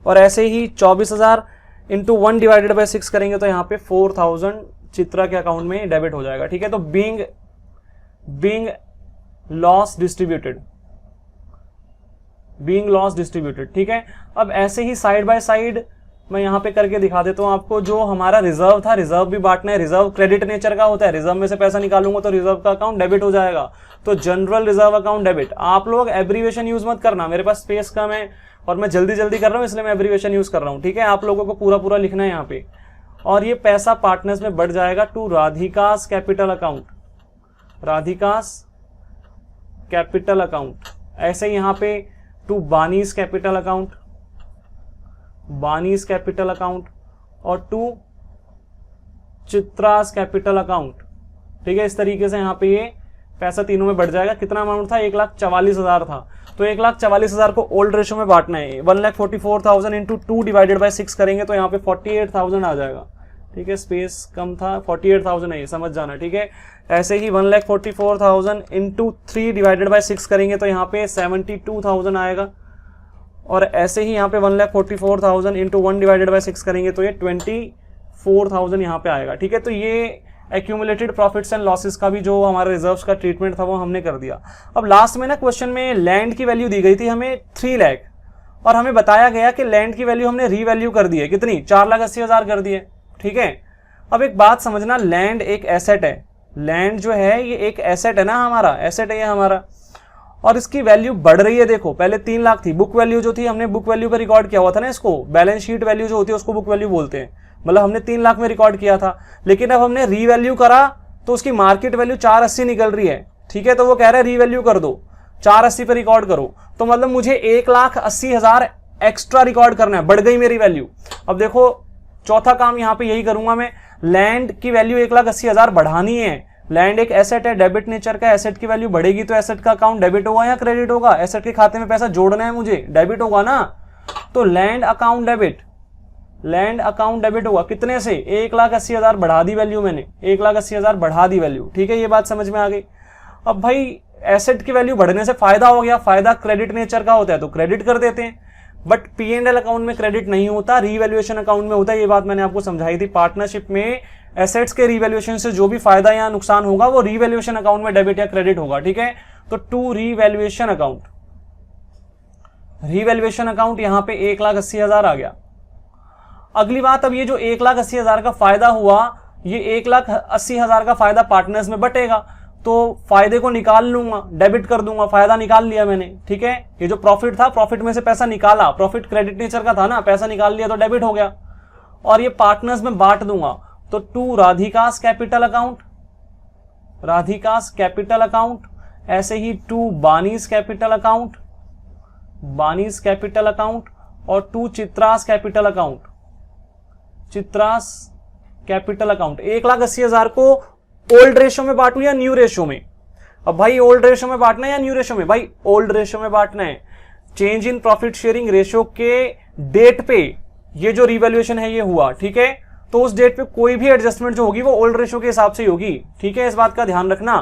और ऐसे ही 24,000 इंटू 1 डिवाइडेड बाय 6 करेंगे तो यहाँ पे 4,000 चित्रा के अकाउंट में डेबिट हो जाएगा, ठीक है। तो being loss distributed, being loss distributed, ठीक है। अब ऐसे ही साइड बाय साइड मैं यहाँ पे करके दिखा देता हूँ आपको। जो हमारा रिजर्व था, रिजर्व भी बांटना है, रिजर्व क्रेडिट नेचर का होता है, रिजर्व में से पैसा निकालूंगा तो रिजर्व का अकाउंट डेबिट हो जाएगा, तो जनरल रिजर्व अकाउंट डेबिट। आप लोग एब्रीवेशन यूज मत करना, मेरे पास स्पेस कम है और मैं जल्दी जल्दी कर रहा हूँ इसलिए मैं एब्रीवेशन यूज कर रहा हूँ, ठीक है। आप लोगों को पूरा पूरा लिखना है यहाँ पे। और ये पैसा पार्टनर्स में बढ़ जाएगा to Radhika's capital account, Radhika's capital account. ऐसे ही यहाँ पे to Bani's capital account, Bani's capital account और 2 चित्रास कैपिटल अकाउंट। ठीक है, इस तरीके से यहाँ पे ये पैसा तीनों में बढ़ जाएगा। कितना अमाउंट था? 1,44,000 था। तो 1,44,000 को ओल्ड रेशो में बांटना है। 1,44,000 इंटू 2 डिवाइडेड बाय 6 करेंगे तो यहाँ पे 48,000 आ जाएगा। ठीक है, स्पेस कम था, 48,000 है, ये समझ जाना। ठीक है, ऐसे ही 1,44,000 इंटू 3 डिवाइडेड बाय 6 करेंगे तो यहाँ पे 72,000 आएगा। और ऐसे ही यहाँ पे 1,44,000 इंटू 1 डिवाइडेड बाय 6 करेंगे तो ये 24,000 यहाँ पे आएगा। ठीक है, तो ये एक्यूमुलेटेड प्रॉफिट्स एंड लॉसेस का भी जो हमारे रिजर्व्स का ट्रीटमेंट था वो हमने कर दिया। अब लास्ट में ना क्वेश्चन में लैंड की वैल्यू दी गई थी हमें 3 लाख, और हमें बताया गया कि लैंड की वैल्यू हमने रीवैल्यू कर दी है। कितनी? 4,80,000 कर दी है। ठीक है, अब एक बात समझना, लैंड एक एसेट है। लैंड जो है ये एक एसेट है ना, हमारा एसेट है ये हमारा, और इसकी वैल्यू बढ़ रही है। देखो पहले 3 लाख थी, बुक वैल्यू जो थी हमने बुक वैल्यू पे रिकॉर्ड किया हुआ था ना इसको, बैलेंस शीट वैल्यू जो होती है उसको बुक वैल्यू बोलते हैं, मतलब हमने 3 लाख में रिकॉर्ड किया था। लेकिन अब हमने रीवैल्यू करा तो उसकी मार्केट वैल्यू 480 निकल रही है। ठीक है, तो वो कह रहा है रीवैल्यू कर दो, 480 पे रिकॉर्ड करो। तो मतलब मुझे 1,80,000 एक्स्ट्रा रिकॉर्ड करना है, बढ़ गई मेरी वैल्यू। अब देखो चौथा काम यहाँ पे यही करूंगा मैं, लैंड की वैल्यू 1,80,000 बढ़ानी है। लैंड एक एसेट है, डेबिट नेचर का। एसेट की वैल्यू बढ़ेगी तो एसेट का अकाउंट डेबिट होगा या क्रेडिट होगा? एसेट के खाते में पैसा जोड़ना है मुझे, डेबिट होगा ना। तो land account debit, land account debit होगा। कितने से? 1,80,000 बढ़ा दी वैल्यू मैंने, 1,80,000 बढ़ा दी वैल्यू। ठीक है, ये बात समझ में आ गई। अब भाई एसेट की वैल्यू बढ़ने से फायदा हो गया, फायदा क्रेडिट नेचर का होता है तो क्रेडिट कर देते हैं, बट P&L अकाउंट में क्रेडिट नहीं होता, रीवैल्यूएशन अकाउंट में होता है। ये बात मैंने आपको समझाई थी। पार्टनरशिप में एसेट्स के रीवैल्यूएशन से जो भी फायदा या नुकसान होगा वो रीवैल्यूएशन अकाउंट में डेबिट या क्रेडिट होगा। ठीक है, तो 2 रीवैल्यूएशन अकाउंट, रीवैल्यूएशन अकाउंट यहां पे 1,80,000 आ गया। अगली बात, अब ये जो 1,80,000 का फायदा हुआ, ये 1,80,000 का फायदा पार्टनर्स में बटेगा, तो फायदे को निकाल लूंगा, डेबिट कर दूंगा, फायदा निकाल लिया मैंने। ठीक है, ये जो प्रॉफिट था, प्रॉफिट में से पैसा निकाला, प्रॉफिट क्रेडिट नेचर का था ना, पैसा निकाल लिया तो डेबिट हो गया, और ये पार्टनर्स में बांट दूंगा। तो 2 राधिकास capital account, Radhika's capital account, ऐसे ही 2 बानीज capital account, Bani's capital account, और 2 Chitra's capital account, Chitra's capital account. 1,80,000 को ओल्ड रेशो में बांटू या न्यू रेशो में? अब भाई ओल्ड रेशो में बांटना है या न्यू रेशो में? भाई ओल्ड रेशो में बांटना है। Change in profit sharing ratio के डेट पे ये जो रिवैल्यूएशन है ये हुआ। ठीक है, तो उस डेट पे कोई भी एडजस्टमेंट जो होगी वो ओल्ड रेशो के हिसाब से होगी। ठीक है, इस बात का ध्यान रखना।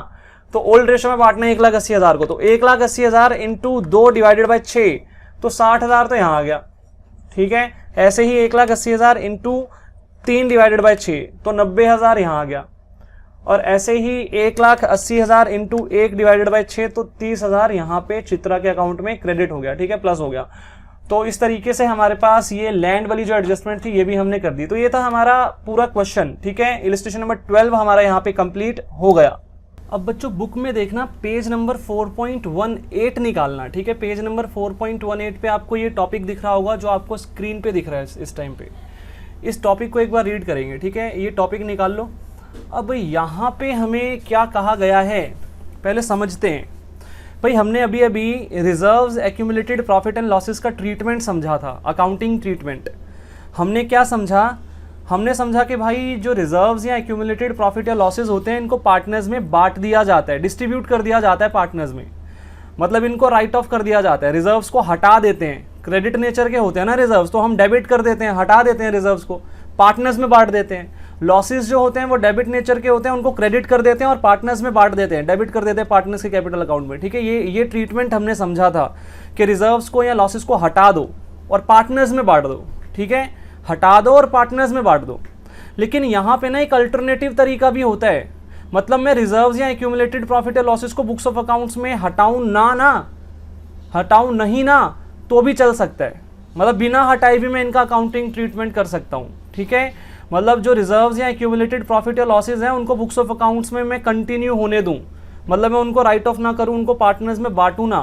तो ओल्ड रेशो में बांटना है 1,80,000 को, तो 1,80,000 इंटू 2 डिवाइडेड बाई 6, तो 60,000 तो यहां आ गया। ठीक है, ऐसे ही 1,80,000 इंटू 3 डिवाइडेड बाई 6, तो 90,000 यहां आ गया। और ऐसे ही 1,80,000 इंटू 1 डिवाइडेड बाई 6, तो 30,000 यहां पे चित्रा के अकाउंट में क्रेडिट हो गया। ठीक है, प्लस हो गया। तो इस तरीके से हमारे पास ये लैंड वाली जो एडजस्टमेंट थी ये भी हमने कर दी। तो ये था हमारा पूरा क्वेश्चन। ठीक है, इलस्ट्रेशन नंबर 12 हमारा यहाँ पे कंप्लीट हो गया। अब बच्चों बुक में देखना पेज नंबर 4.18 निकालना। ठीक है, पेज नंबर 4.18 पे आपको ये टॉपिक दिख रहा होगा जो आपको स्क्रीन पे दिख रहा है इस टाइम पे। इस टॉपिक को एक बार रीड करेंगे। ठीक है, ये टॉपिक निकाल लो। अब यहाँ पे हमें क्या कहा गया है पहले समझते हैं। भाई हमने अभी अभी reserves, accumulated profit and losses का ट्रीटमेंट समझा था, अकाउंटिंग ट्रीटमेंट। हमने क्या समझा? हमने समझा कि भाई जो रिजर्व्स या एक्यूमुलेटेड प्रॉफिट या लॉसेस होते हैं इनको पार्टनर्स में बांट दिया जाता है, डिस्ट्रीब्यूट कर दिया जाता है पार्टनर्स में, मतलब इनको राइट ऑफ कर दिया जाता है, रिजर्व्स को हटा देते हैं। क्रेडिट नेचर के होते हैं ना रिजर्व्स, तो हम डेबिट कर देते हैं, हटा देते हैं रिजर्व्स को, पार्टनर्स में बांट देते हैं। लॉसेस जो होते हैं वो डेबिट नेचर के होते हैं, उनको क्रेडिट कर देते हैं और पार्टनर्स में बांट देते हैं, डेबिट कर देते हैं पार्टनर्स के कैपिटल अकाउंट में। ठीक है, ये ट्रीटमेंट हमने समझा था कि रिजर्व्स को या लॉसेस को हटा दो और पार्टनर्स में बांट दो। ठीक है, हटा दो और पार्टनर्स में बांट दो। लेकिन यहाँ पे ना एक अल्टरनेटिव तरीका भी होता है, मतलब मैं रिजर्व्स या एक्यूमुलेटेड प्रॉफिट या लॉसेस को बुक्स ऑफ अकाउंट्स में हटाऊं नहीं ना तो भी चल सकता है, मतलब बिना हटाए भी मैं इनका अकाउंटिंग ट्रीटमेंट कर सकता हूँ। ठीक है, मतलब जो रिजर्व्स या एक्यूमुलेटेड प्रॉफिट या लॉसेज हैं उनको बुक्स ऑफ अकाउंट्स में मैं कंटिन्यू होने दूं, मतलब मैं उनको राइट ऑफ ना करूं, उनको पार्टनर्स में बांटूं ना,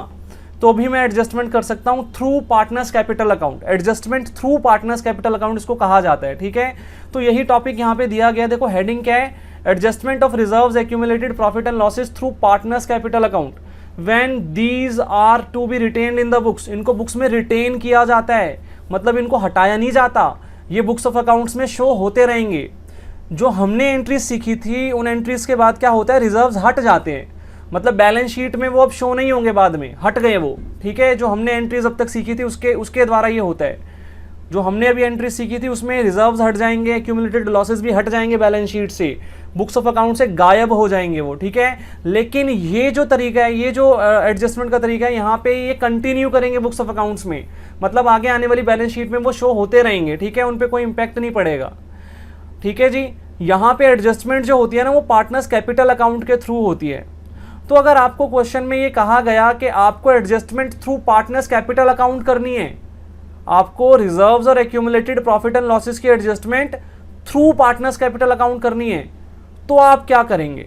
तो भी मैं एडजस्टमेंट कर सकता हूं through partners capital account. Adjustment through partners capital account इसको कहा जाता है। ठीक है, तो यही टॉपिक यहाँ पे दिया गया। देखो हेडिंग क्या है, adjustment of reserves, accumulated profit and losses through partners capital account when these are to be retained in the books. इनको बुक्स में रिटेन किया जाता है, मतलब इनको हटाया नहीं जाता, ये बुक्स ऑफ अकाउंट्स में शो होते रहेंगे। जो हमने एंट्रीज सीखी थी उन एंट्रीज के बाद क्या होता है, रिजर्व्स हट जाते हैं, मतलब बैलेंस शीट में वो अब शो नहीं होंगे, बाद में हट गए वो, ठीक है। जो हमने एंट्रीज अब तक सीखी थी उसके द्वारा ये होता है। जो हमने अभी एंट्रीज सीखी थी उसमें रिजर्व्स हट जाएंगे, एक्यूमुलेटेड लॉसेस भी हट जाएंगे बैलेंस शीट से, बुक्स ऑफ अकाउंट से गायब हो जाएंगे वो, ठीक है। लेकिन ये जो तरीका है, ये जो एडजस्टमेंट का तरीका है, यहाँ पे ये कंटिन्यू करेंगे बुक्स ऑफ अकाउंट्स में, मतलब आगे आने वाली बैलेंस शीट में वो शो होते रहेंगे, ठीक है, उन पर कोई इंपैक्ट नहीं पड़ेगा, ठीक है जी। यहाँ पे एडजस्टमेंट जो होती है ना वो पार्टनर्स कैपिटल अकाउंट के थ्रू होती है। तो अगर आपको क्वेश्चन में ये कहा गया कि आपको adjustment through partners capital account करनी है, आपको रिजर्व्स और एक्यूमुलेटेड प्रॉफिट एंड लॉसेस की adjustment through partners capital account करनी है, तो आप क्या करेंगे?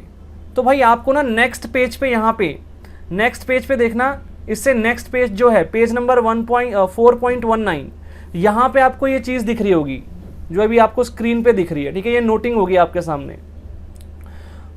तो भाई आपको ना नेक्स्ट पेज पे, यहाँ पे नेक्स्ट पेज पे देखना, इससे नेक्स्ट पेज जो है पेज नंबर 4.19, यहाँ पे आपको ये चीज़ दिख रही होगी जो अभी आपको स्क्रीन पे दिख रही है, ठीक है, ये नोटिंग होगी आपके सामने।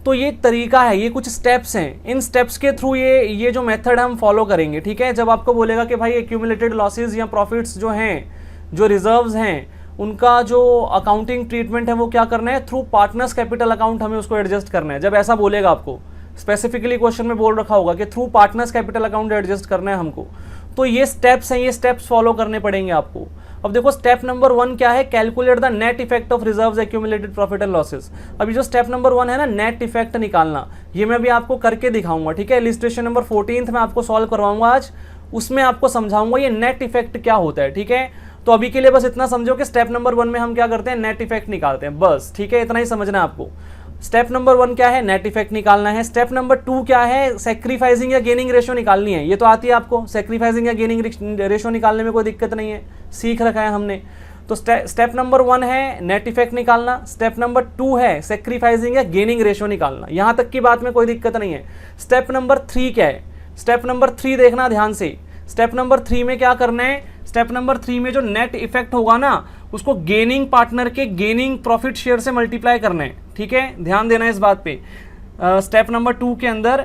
तो ये तरीका है, ये कुछ स्टेप्स हैं, इन स्टेप्स के थ्रू ये जो मेथड हम फॉलो करेंगे, ठीक है। जब आपको बोलेगा कि भाई एक्यूमुलेटेड लॉसेस या प्रॉफिट्स जो हैं, जो रिजर्व्स हैं, उनका जो अकाउंटिंग ट्रीटमेंट है वो क्या करना है, थ्रू पार्टनर्स कैपिटल अकाउंट हमें उसको एडजस्ट करना है। जब ऐसा बोलेगा आपको, स्पेसिफिकली क्वेश्चन में बोल रखा होगा कि through partners capital account adjust करना है हमको, तो ये स्टेप्स हैं, ये स्टेप्स फॉलो करने पड़ेंगे आपको। अब देखो स्टेप नंबर 1 क्या है, calculate the net effect of reserves accumulated profit and losses. अभी जो स्टेप नंबर 1 है ना, नेट इफेक्ट निकालना, ये मैं अभी आपको करके दिखाऊंगा, ठीक है। इलिस्ट्रेशन नंबर 14 में आपको सॉल्व करवाऊंगा आज, उसमें आपको समझाऊंगा ये नेट इफेक्ट क्या होता है, ठीक है। तो अभी के लिए बस इतना समझो कि स्टेप नंबर 1 में हम क्या करते हैं, नेट इफेक्ट निकालते हैं, बस, ठीक है, इतना ही समझना है आपको। स्टेप नंबर 1 क्या है, नेट इफेक्ट निकालना है। स्टेप नंबर 2 क्या है, सैक्रिफाइसिंग या गेनिंग रेशियो निकालनी है, ये तो आती है आपको, सैक्रिफाइसिंग या गेनिंग रेशियो निकालने में कोई दिक्कत नहीं है, सीख रखा है हमने। तो स्टेप नंबर 1 है नेट इफेक्ट निकालना, स्टेप नंबर 2 है सैक्रिफाइसिंग या गेनिंग रेशियो निकालना, यहां तक की बात में कोई दिक्कत नहीं है। स्टेप नंबर 3 क्या है, स्टेप नंबर 3 देखना ध्यान से, स्टेप नंबर 3 में क्या करना है, स्टेप नंबर 3 में जो नेट इफेक्ट होगा ना, उसको गेनिंग पार्टनर के गेनिंग प्रॉफिट शेयर से मल्टीप्लाई करना है, ठीक है, ध्यान देना है इस बात पे। स्टेप नंबर 2 के अंदर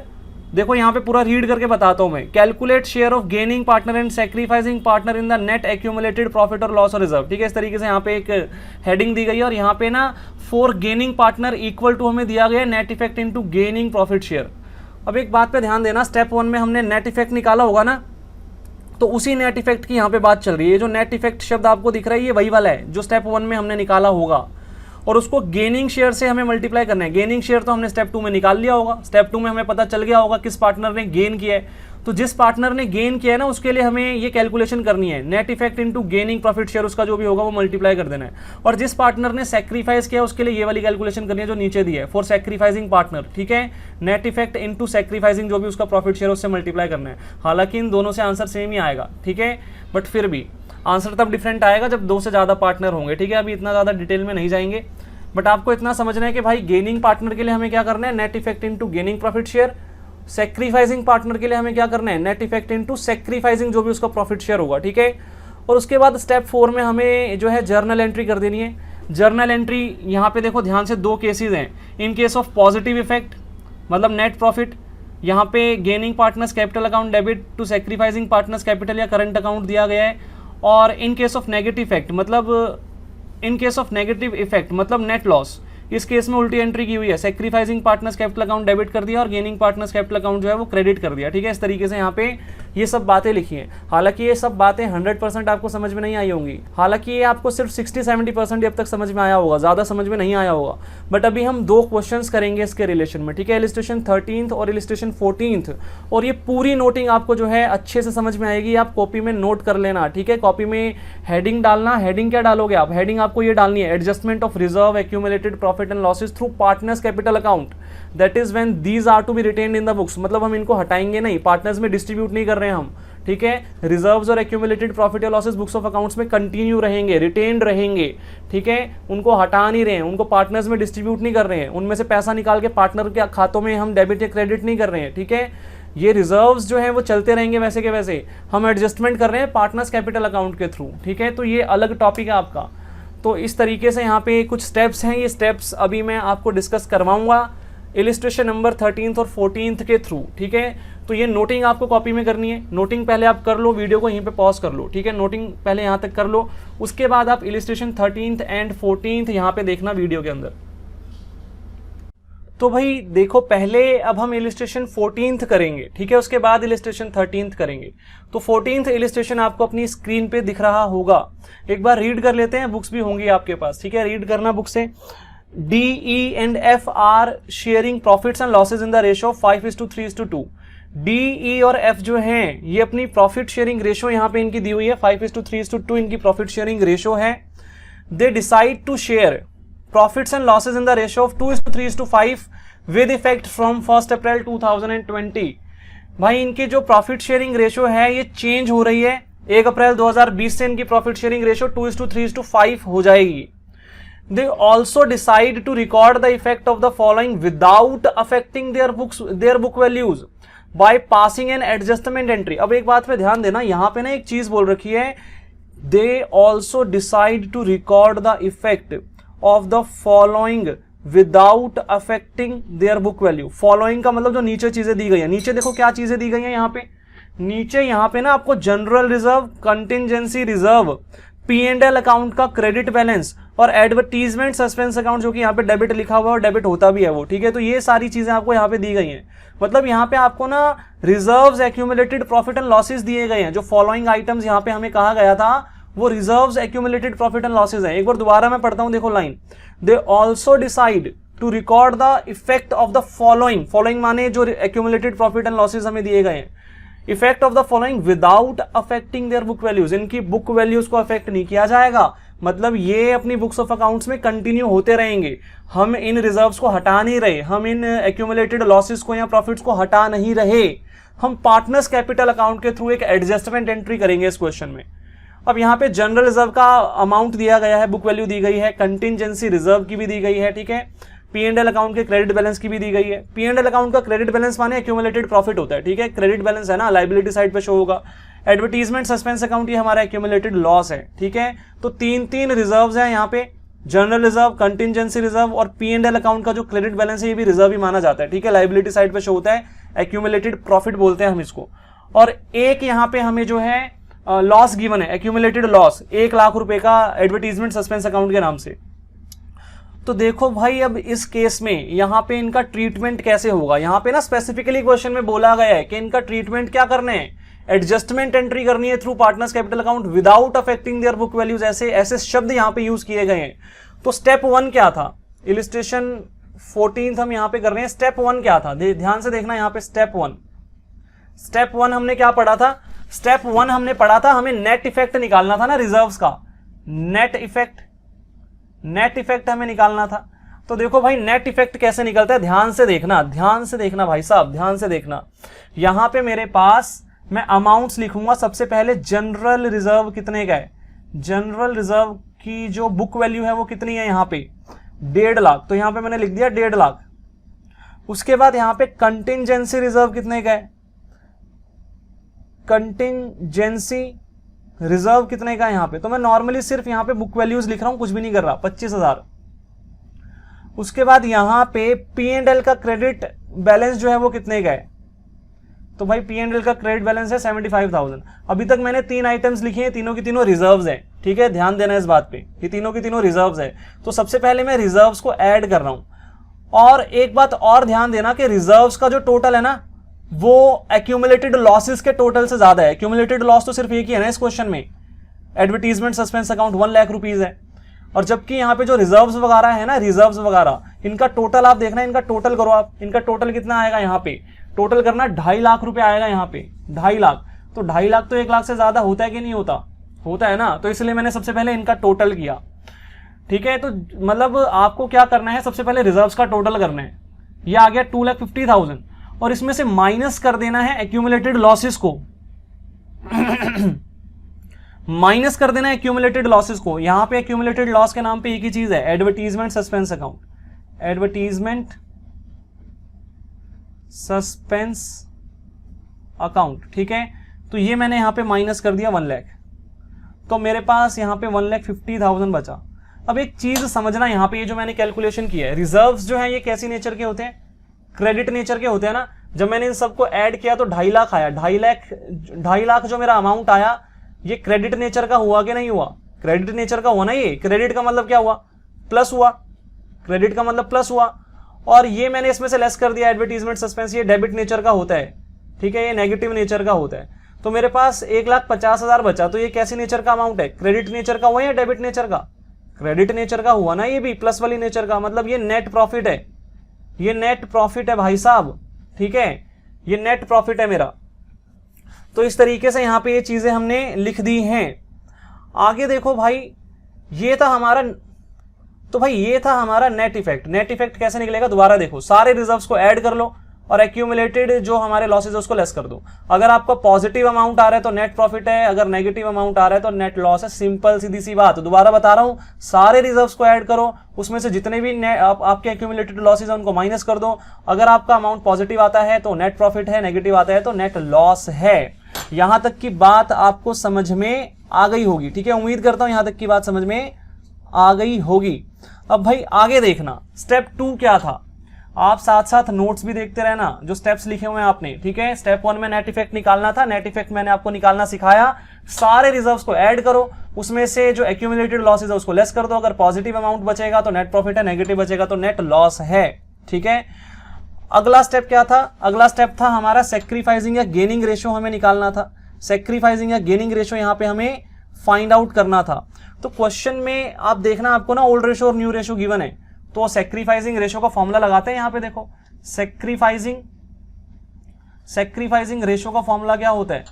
देखो, यहाँ पे पूरा रीड करके बताता हूँ मैं, calculate share of gaining partner and sacrificing partner in the net accumulated profit और लॉस और रिजर्व, ठीक है। इस तरीके से यहाँ पे एक हेडिंग दी गई है और यहाँ पे ना for gaining partner equal to हमें दिया गया net effect into gaining profit share. अब एक बात पे ध्यान देना, स्टेप 1 में हमने नेट इफेक्ट निकाला होगा ना, तो उसी नेट इफेक्ट की यहाँ पे बात चल रही है। जो नेट इफेक्ट शब्द आपको दिख रहा है ये वही वाला है जो स्टेप 1 में हमने निकाला होगा, और उसको गेनिंग शेयर से हमें मल्टीप्लाई करना है। गेनिंग शेयर तो हमने स्टेप 2 में निकाल लिया होगा, स्टेप 2 में हमें पता चल गया होगा किस पार्टनर ने गेन किया है, तो जिस पार्टनर ने गेन किया है ना उसके लिए हमें ये कैलकुलेशन करनी है, net effect into gaining profit share, उसका जो भी होगा वो मल्टीप्लाई कर देना है। और जिस पार्टनर ने सैक्रिफाइस किया उसके लिए ये वाली कैलकुलेशन करनी है जो नीचे दी है, फॉर सैक्रिफाइसिंग पार्टनर, ठीक है, नेट इफेक्ट इनटू सैक्रिफाइसिंग जो भी उसका प्रॉफिट शेयर उससे मल्टीप्लाई करना है। हालांकि इन दोनों से आंसर सेम ही आएगा, ठीक है, बट फिर भी आंसर तब डिफरेंट आएगा जब 2 से ज़्यादा पार्टनर होंगे, ठीक है। अभी इतना ज़्यादा डिटेल में नहीं जाएंगे, बट आपको इतना समझना है कि भाई गेनिंग पार्टनर के लिए हमें क्या करना है, net effect into gaining profit share, sacrificing partner के लिए हमें क्या करना है, नेट इफेक्ट इनटू सैक्रिफाइसिंग जो भी उसका प्रॉफिट शेयर होगा, ठीक है। और उसके बाद स्टेप 4 में हमें जो है जर्नल एंट्री कर देनी है। जर्नल एंट्री यहाँ पे देखो ध्यान से, 2 केसेस हैं। In case of positive effect मतलब नेट प्रॉफिट, यहाँ पे gaining partners capital account debit to sacrificing partners capital या करंट अकाउंट दिया गया है। और in case of negative effect मतलब in case of negative effect मतलब नेट लॉस, इस केस में उल्टी एंट्री की हुई है, sacrificing partners capital account debit कर दिया और गेनिंग पार्टनर्स कैपिटल अकाउंट जो है वो क्रेडिट कर दिया, ठीक है। इस तरीके से यहाँ पे ये सब बातें लिखी हैं। हालांकि ये सब बातें 100% आपको समझ में नहीं आई होंगी, हालांकि ये आपको सिर्फ 60-70% अब तक समझ में आया होगा, ज़्यादा समझ में नहीं आया होगा। बट अभी हम 2 क्वेश्चंस करेंगे इसके रिलेशन में, ठीक है, इलिस्ट्रेशन 13 और इलिस्ट्रेशन 14, और ये पूरी नोटिंग आपको जो है अच्छे से समझ में आएगी। आप कॉपी में नोट कर लेना, ठीक है, कॉपी में हेडिंग डालना। हेडिंग क्या डालोगे आप, हेडिंग आपको ये डालनी है, adjustment of reserve accumulated profit and losses through partners capital account, that is when these are to be retained in the books, मतलब हम इनको हटाएंगे नहीं, पार्टनर्स में डिस्ट्रीब्यूट नहीं कर रहे हैं हम, ठीक है। रिजर्व्स और एक्यूमुलेटेड प्रॉफिट या लॉसेस बुक्स ऑफ अकाउंट्स में कंटिन्यू रहेंगे, रिटेन्ड रहेंगे, ठीक है, उनको हटा नहीं रहे हैं, उनको पार्टनर्स में डिस्ट्रीब्यूट नहीं कर रहे हैं, उनमें से पैसा निकाल के पार्टनर के खातों में हम डेबिट या क्रेडिट नहीं कर रहे हैं, ठीक है। ये रिजर्व्स जो है वो चलते रहेंगे वैसे के वैसे, हम एडजस्टमेंट कर रहे हैं पार्टनर्स कैपिटल अकाउंट के थ्रू, ठीक है। तो ये अलग टॉपिक है आपका। तो इस तरीके से यहाँ पे कुछ स्टेप्स हैं, ये स्टेप्स अभी मैं आपको डिस्कस करवाऊंगा। इलिस्ट्रेशन नंबर 13 और 14 के थ्रू, ठीक है। तो ये नोटिंग आपको कॉपी में करनी है, नोटिंग पहले आप कर लो, वीडियो को यहीं पे पॉज कर लो, ठीक है। नोटिंग पहले यहाँ तक कर लो, उसके बाद आप इलिस्ट्रेशन 13 एंड 14 यहाँ पे देखना वीडियो के अंदर। तो भाई देखो, पहले अब हम इलिस्ट्रेशन 14 करेंगे, ठीक है, उसके बाद इलिस्ट्रेशन 13 करेंगे। तो 14th इलिस्ट्रेशन आपको अपनी स्क्रीन पे दिख रहा होगा, एक बार रीड कर लेते हैं, बुक्स भी होंगी आपके पास, ठीक है, रीड करना बुक से। D, E and F are sharing profits and losses in the ratio 5:3:2। D, E और एफ जो हैं ये अपनी प्रॉफिट शेयरिंग रेशियो यहाँ पे इनकी दी हुई है, 5:3:2 इनकी प्रॉफिट शेयरिंग रेशियो है। They decide to share profits and losses in the ratio of 2:3:5 with effect from 1st April 2020। भाई इनकी जो प्रॉफिट शेयरिंग रेशियो है ये चेंज हो रही है, 1 अप्रैल 2020 से इनकी प्रॉफिट शेयरिंग रेशियो 2:3:5 हो जाएगी। They also decide to record the effect of the following without affecting their book values by passing an adjustment entry। अब एक बात पे ध्यान देना, यहां पे ना एक चीज बोल रखी है, they also decide to record the effect of the following without affecting their book value। following का मतलब जो नीचे चीजें दी गई है, नीचे देखो क्या चीजें दी गई हैं यहाँ पे, नीचे यहाँ पे ना आपको general reserve, contingency reserve, P&L account का क्रेडिट बैलेंस और एडवर्टीजमेंट सस्पेंस अकाउंट, जो कि यहाँ पे डेबिट लिखा हुआ है और डेबिट होता भी है वो, ठीक है। तो ये सारी चीजें आपको यहाँ पे दी गई हैं, मतलब यहाँ पे आपको ना reserves, accumulated profit and losses दिए गए हैं। जो फॉलोइंग आइटम्स यहाँ पे हमें कहा गया था वो reserves, accumulated profit and losses है। एक बार दोबारा मैं पढ़ता हूं, देखो line, they also decide to record the effect of the following, following माने जो एक्यूमुलेटेड प्रॉफिट एंड लॉसेज हमें दिए गए हैं, effect of the following without affecting their book values, इनकी बुक वैल्यूज को अफेक्ट नहीं किया जाएगा, मतलब ये अपनी बुक्स ऑफ अकाउंट्स में कंटिन्यू होते रहेंगे। हम इन रिजर्व्स को हटा नहीं रहे, हम इन एक्यूमुलेटेड लॉसेज को या प्रॉफिट्स को हटा नहीं रहे, हम पार्टनर्स कैपिटल अकाउंट के थ्रू एक एडजस्टमेंट एंट्री करेंगे इस क्वेश्चन में। अब यहाँ पे जनरल रिजर्व का अमाउंट दिया गया है, बुक वैल्यू दी गई है, कंटिजेंसी रिजर्व की भी दी गई है, ठीक है, P&L अकाउंट के क्रेडिट बैलेंस की भी दी गई है। P&L अकाउंट का क्रेडिट बैलेंस माने एक्यूमुलेटेड प्रॉफिट होता है, ठीक है, क्रेडिट बैलेंस है ना, लायबिलिटी साइड पे शो होगा। एडवर्टीजमेंट सस्पेंस अकाउंट ये हमारा एक्यूमुलेटेड लॉस है, ठीक है। तो तीन रिजर्व्स हैं यहाँ पे, जनरल रिजर्व, कंटिजेंसी रिजर्व और P&L अकाउंट का जो क्रेडिट बैलेंस है ये भी रिजर्व ही माना जाता है, ठीक है, लायबिलिटी साइड पे शो होता है, एक्यूमुलेटेड प्रॉफिट बोलते हैं हम इसको। और एक यहाँ पे हमें जो है लॉस गिवन है, एक्यूमुलेटेड लॉस 1 लाख रुपए का एडवर्टीजमेंट सस्पेंस अकाउंट के नाम से। तो देखो भाई, अब इस केस में यहाँ पे इनका ट्रीटमेंट कैसे होगा, यहाँ पे ना स्पेसिफिकली क्वेश्चन में बोला गया है कि इनका ट्रीटमेंट क्या करने हैं, एडजस्टमेंट एंट्री करनी है through partners capital account without affecting their book values, ऐसे शब्द यहाँ पे यूज किए गए हैं। तो स्टेप 1 क्या था, इलिस्ट्रेशन 14 हम यहाँ पे कर रहे हैं, स्टेप 1 क्या था, ध्यान से देखना यहाँ पे। स्टेप 1 हमने क्या पढ़ा था, स्टेप 1 हमने पढ़ा था, हमें नेट इफेक्ट निकालना था ना रिजर्व्स का, नेट इफेक्ट हमें निकालना था। तो देखो भाई नेट इफेक्ट कैसे निकलता है, ध्यान से देखना भाई साहब, ध्यान से देखना। यहां पे मेरे पास मैं अमाउंट्स लिखूंगा, सबसे पहले जनरल रिजर्व कितने का है, जनरल रिजर्व की जो बुक वैल्यू है वो कितनी है यहाँ पे 1.5 लाख, तो यहाँ पे मैंने लिख दिया 1.5 लाख। उसके बाद यहाँ पे कंटिजेंसी रिजर्व कितने का है, कंटिजेंसी रिजर्व कितने का है यहाँ पे, तो मैं नॉर्मली सिर्फ यहाँ पे बुक वैल्यूज लिख रहा हूं, कुछ भी नहीं कर रहा, 25,000। उसके बाद यहाँ पे P&L का क्रेडिट बैलेंस जो है वो कितने का है, तो भाई P&L का क्रेडिट बैलेंस है 75,000। अभी तक मैंने 3 आइटम्स लिखे हैं, तीनों की तीनों रिजर्व्स हैं, ठीक है, ध्यान देना इस बात पे, ये तीनों की तीनों रिजर्व्स है। तो सबसे पहले मैं रिजर्व्स को ऐड कर रहा हूं। और एक बात और ध्यान देना कि रिजर्व्स का जो टोटल है ना वो एक्यूमुलेटेड लॉसेस के टोटल से ज्यादा है। एक्यूमुलेटेड लॉस तो सिर्फ एक ही है ना इस क्वेश्चन में, advertisement suspense account 1 lakh rupees है, और जबकि यहाँ पे जो रिजर्व्स वगैरह है ना, रिजर्व्स वगैरह इनका टोटल आप देखना, इनका टोटल करो आप, इनका टोटल कितना आएगा, यहाँ पे टोटल करना 2.5 लाख रुपए आएगा यहाँ पे, 2.5 लाख। तो 2.5 लाख तो 1 लाख से ज्यादा होता है कि नहीं होता, होता है ना, तो इसलिए मैंने सबसे पहले इनका टोटल किया, ठीक है। तो मतलब आपको क्या करना है, सबसे पहले रिजर्व्स का टोटल करना है, ये आ गया 2,50,000, और इसमें से माइनस कर देना है एक्यूमुलेटेड लॉसेस को, माइनस कर देना है एक्यूमुलेटेड लॉसेस को। यहां पे एक्यूमुलेटेड लॉस के नाम पे एक ही चीज है, advertisement suspense account, advertisement suspense account, ठीक है। तो ये मैंने यहां पे माइनस कर दिया 1 लाख, तो मेरे पास यहां पे 1,50,000 बचा। अब एक चीज समझना, यहां पे ये जो मैंने कैलकुलेशन किया है, रिजर्व्स जो है ये कैसी नेचर के होते हैं, क्रेडिट नेचर के होते हैं ना। जब मैंने इन सबको ऐड किया तो 2.5 लाख आया, 2.5 लाख जो मेरा अमाउंट आया ये क्रेडिट नेचर का हुआ कि नहीं हुआ? क्रेडिट नेचर का हुआ ना। ये क्रेडिट का मतलब क्या हुआ? प्लस हुआ। क्रेडिट का मतलब प्लस हुआ। और ये मैंने इसमें से लेस कर दिया एडवर्टीजमेंट सस्पेंस, ये डेबिट नेचर का होता है, ठीक है, ये नेगेटिव नेचर का होता है। तो मेरे पास 1,50,000 बचा, तो ये कैसे नेचर का अमाउंट है? क्रेडिट नेचर का हुआ या डेबिट नेचर का? क्रेडिट नेचर का हुआ ना, ये भी प्लस वाली नेचर का, मतलब ये नेट प्रॉफिट है, ये नेट प्रॉफिट है भाई साहब, ठीक है, ये नेट प्रॉफिट है मेरा। तो इस तरीके से यहां पे ये चीजें हमने लिख दी हैं। आगे देखो भाई, ये था हमारा, तो भाई ये था हमारा नेट इफेक्ट। नेट इफेक्ट कैसे निकलेगा दोबारा देखो, सारे रिजर्व्स को ऐड कर लो और एक्यूमुलेटेड जो हमारे लॉसेज है उसको लेस कर दो। अगर आपका पॉजिटिव अमाउंट आ रहा है तो नेट प्रॉफिट है, अगर नेगेटिव अमाउंट आ रहा है तो नेट लॉस है। सिंपल सीधी सी बात। दोबारा बता रहा हूं, सारे रिजर्व्स को ऐड करो, उसमें से जितने भी आपके एक्यूमुलेटेड लॉसेज है उनको माइनस कर दो। अगर आपका अमाउंट पॉजिटिव आता है तो नेट प्रॉफिट है, नेगेटिव आता है तो नेट लॉस है। यहां तक की बात आपको समझ में आ गई होगी, ठीक है, उम्मीद करता हूं यहां तक की बात समझ में आ गई होगी। अब भाई आगे देखना, स्टेप 2 क्या था, आप साथ साथ नोट्स भी देखते रहना जो स्टेप्स लिखे हुए हैं आपने, ठीक है। स्टेप 1 में नेट इफेक्ट निकालना था, नेट इफेक्ट मैंने आपको निकालना सिखाया। सारे रिजर्व्स को ऐड करो, उसमें से जो एक्यूमुलेटेड लॉसेज है उसको लेस कर दो। अगर पॉजिटिव अमाउंट बचेगा तो नेट प्रॉफिट है, नेगेटिव बचेगा तो नेट लॉस है, ठीक है। अगला स्टेप क्या था? अगला स्टेप था हमारा सेक्रीफाइसिंग या गेनिंग रेशियो हमें निकालना था। सेक्रीफाइसिंग या गेनिंग रेशियो यहां पे हमें फाइंड आउट करना था। तो क्वेश्चन में आप देखना, आपको ना ओल्ड रेशियो और न्यू रेशियो गिवन है, तो सेक्रीफाइसिंग रेशियो का फॉर्मूला लगाते हैं। यहां पे देखो, सेक्रीफाइसिंग रेशियो का फॉर्मूला क्या होता है?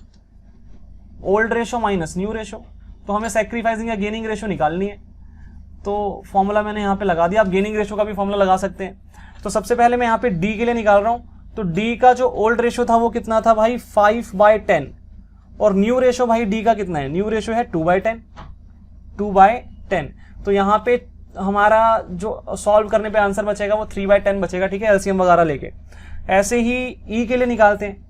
Old ratio minus new ratio. तो हमें सेक्रीफाइसिंग या गेनिंग रेशियो निकालनी है, तो फॉर्मूला मैंने यहां पे लगा दिया। आप गेनिंग रेशियो का भी फॉर्मूला लगा सकते हैं। तो सबसे पहले मैं यहां पे डी के लिए निकाल रहा हूं, तो डी का जो ओल्ड रेशियो था वो कितना था भाई? 5/10। और न्यू रेशियो भाई डी का कितना है? न्यू रेशियो है 2/10, 2/10। तो यहां पे हमारा जो सॉल्व करने पे आंसर बचेगा वो 3/10 बचेगा, ठीक है, एलसीएम वगैरह लेके। ऐसे ही ई के लिए निकालते हैं।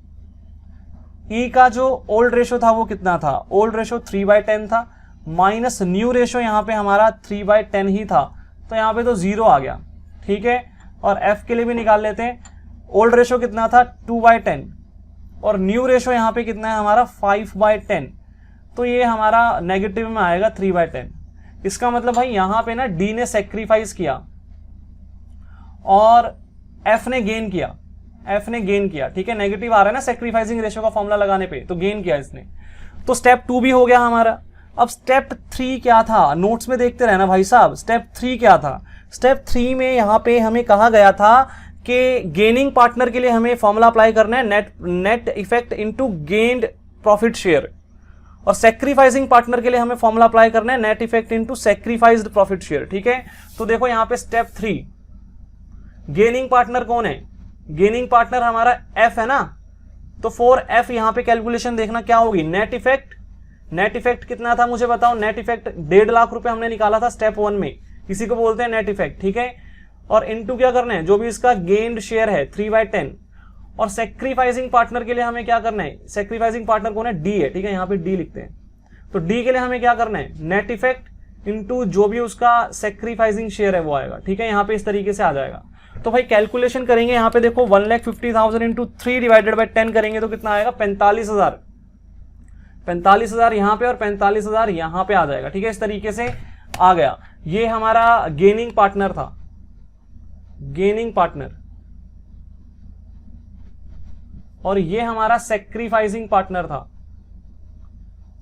ई का जो ओल्ड रेशियो था वो कितना था? ओल्ड रेशियो 3/10 था, माइनस न्यू रेशियो यहां पे हमारा 3/10 ही था, तो यहां पे तो 0 आ गया, ठीक है। और एफ के लिए भी निकाल लेते हैं। ओल्ड रेशियो कितना था? 2/10, और न्यू रेशियो यहां पे कितना है हमारा? 5/10, तो ये हमारा नेगेटिव में आएगा 3/10। इसका मतलब भाई यहां पे ना डी ने सेक्रीफाइस किया और एफ ने गेन किया, एफ ने गेन किया, ठीक है। नेगेटिव आ रहा है ना सेक्रीफाइसिंग रेशियो का फॉर्मूला लगाने पे, तो गेन किया इसने। तो स्टेप 2 भी हो गया हमारा। अब स्टेप 3 क्या था? नोट्स में देखते रहना भाई साहब। स्टेप 3 क्या था? स्टेप 3 में यहां पे हमें कहा गया था कि गेनिंग पार्टनर के लिए हमें फॉर्मूला अप्लाई करना है, net effect into gained profit share. और सेक्रीफाइसिंग पार्टनर के लिए हमें फॉर्मूला अप्लाई करना है, net effect into sacrificed profit share, ठीक है। तो देखो यहां पे स्टेप 3, गेनिंग पार्टनर कौन है? गेनिंग पार्टनर हमारा एफ है ना। तो फॉर एफ यहां पे कैलकुलेशन देखना क्या होगी? नेट इफेक्ट, नेट इफेक्ट कितना था मुझे बताओ? नेट इफेक्ट 1.5 लाख रुपए हमने निकाला था स्टेप 1 में, इसी को बोलते हैं नेट इफेक्ट, ठीक है। और इनटू क्या करना है? जो भी इसका गेन्ड शेयर है 3/10। और सेक्रीफाइसिंग पार्टनर के लिए हमें क्या करना है? सेक्रीफाइसिंग पार्टनर कौन है? डी है, ठीक है, यहां पे डी लिखते हैं। तो डी के लिए हमें क्या करना है? नेट इफेक्ट इनटू जो भी उसका सेक्रीफाइसिंग शेयर है वो आएगा, ठीक है। यहां पे इस तरीके से आ जाएगा। तो भाई कैलकुलेशन करेंगे, यहां पे देखो 1,50,000 इंटू 3 डिवाइडेड बाई 10 करेंगे तो कितना आएगा? 45,000। 45,000 यहां पे और 45,000 यहां पे आ जाएगा, ठीक है। इस तरीके से आ गया। ये हमारा गेनिंग पार्टनर था, गेनिंग पार्टनर, और ये हमारा सेक्रीफाइसिंग पार्टनर था,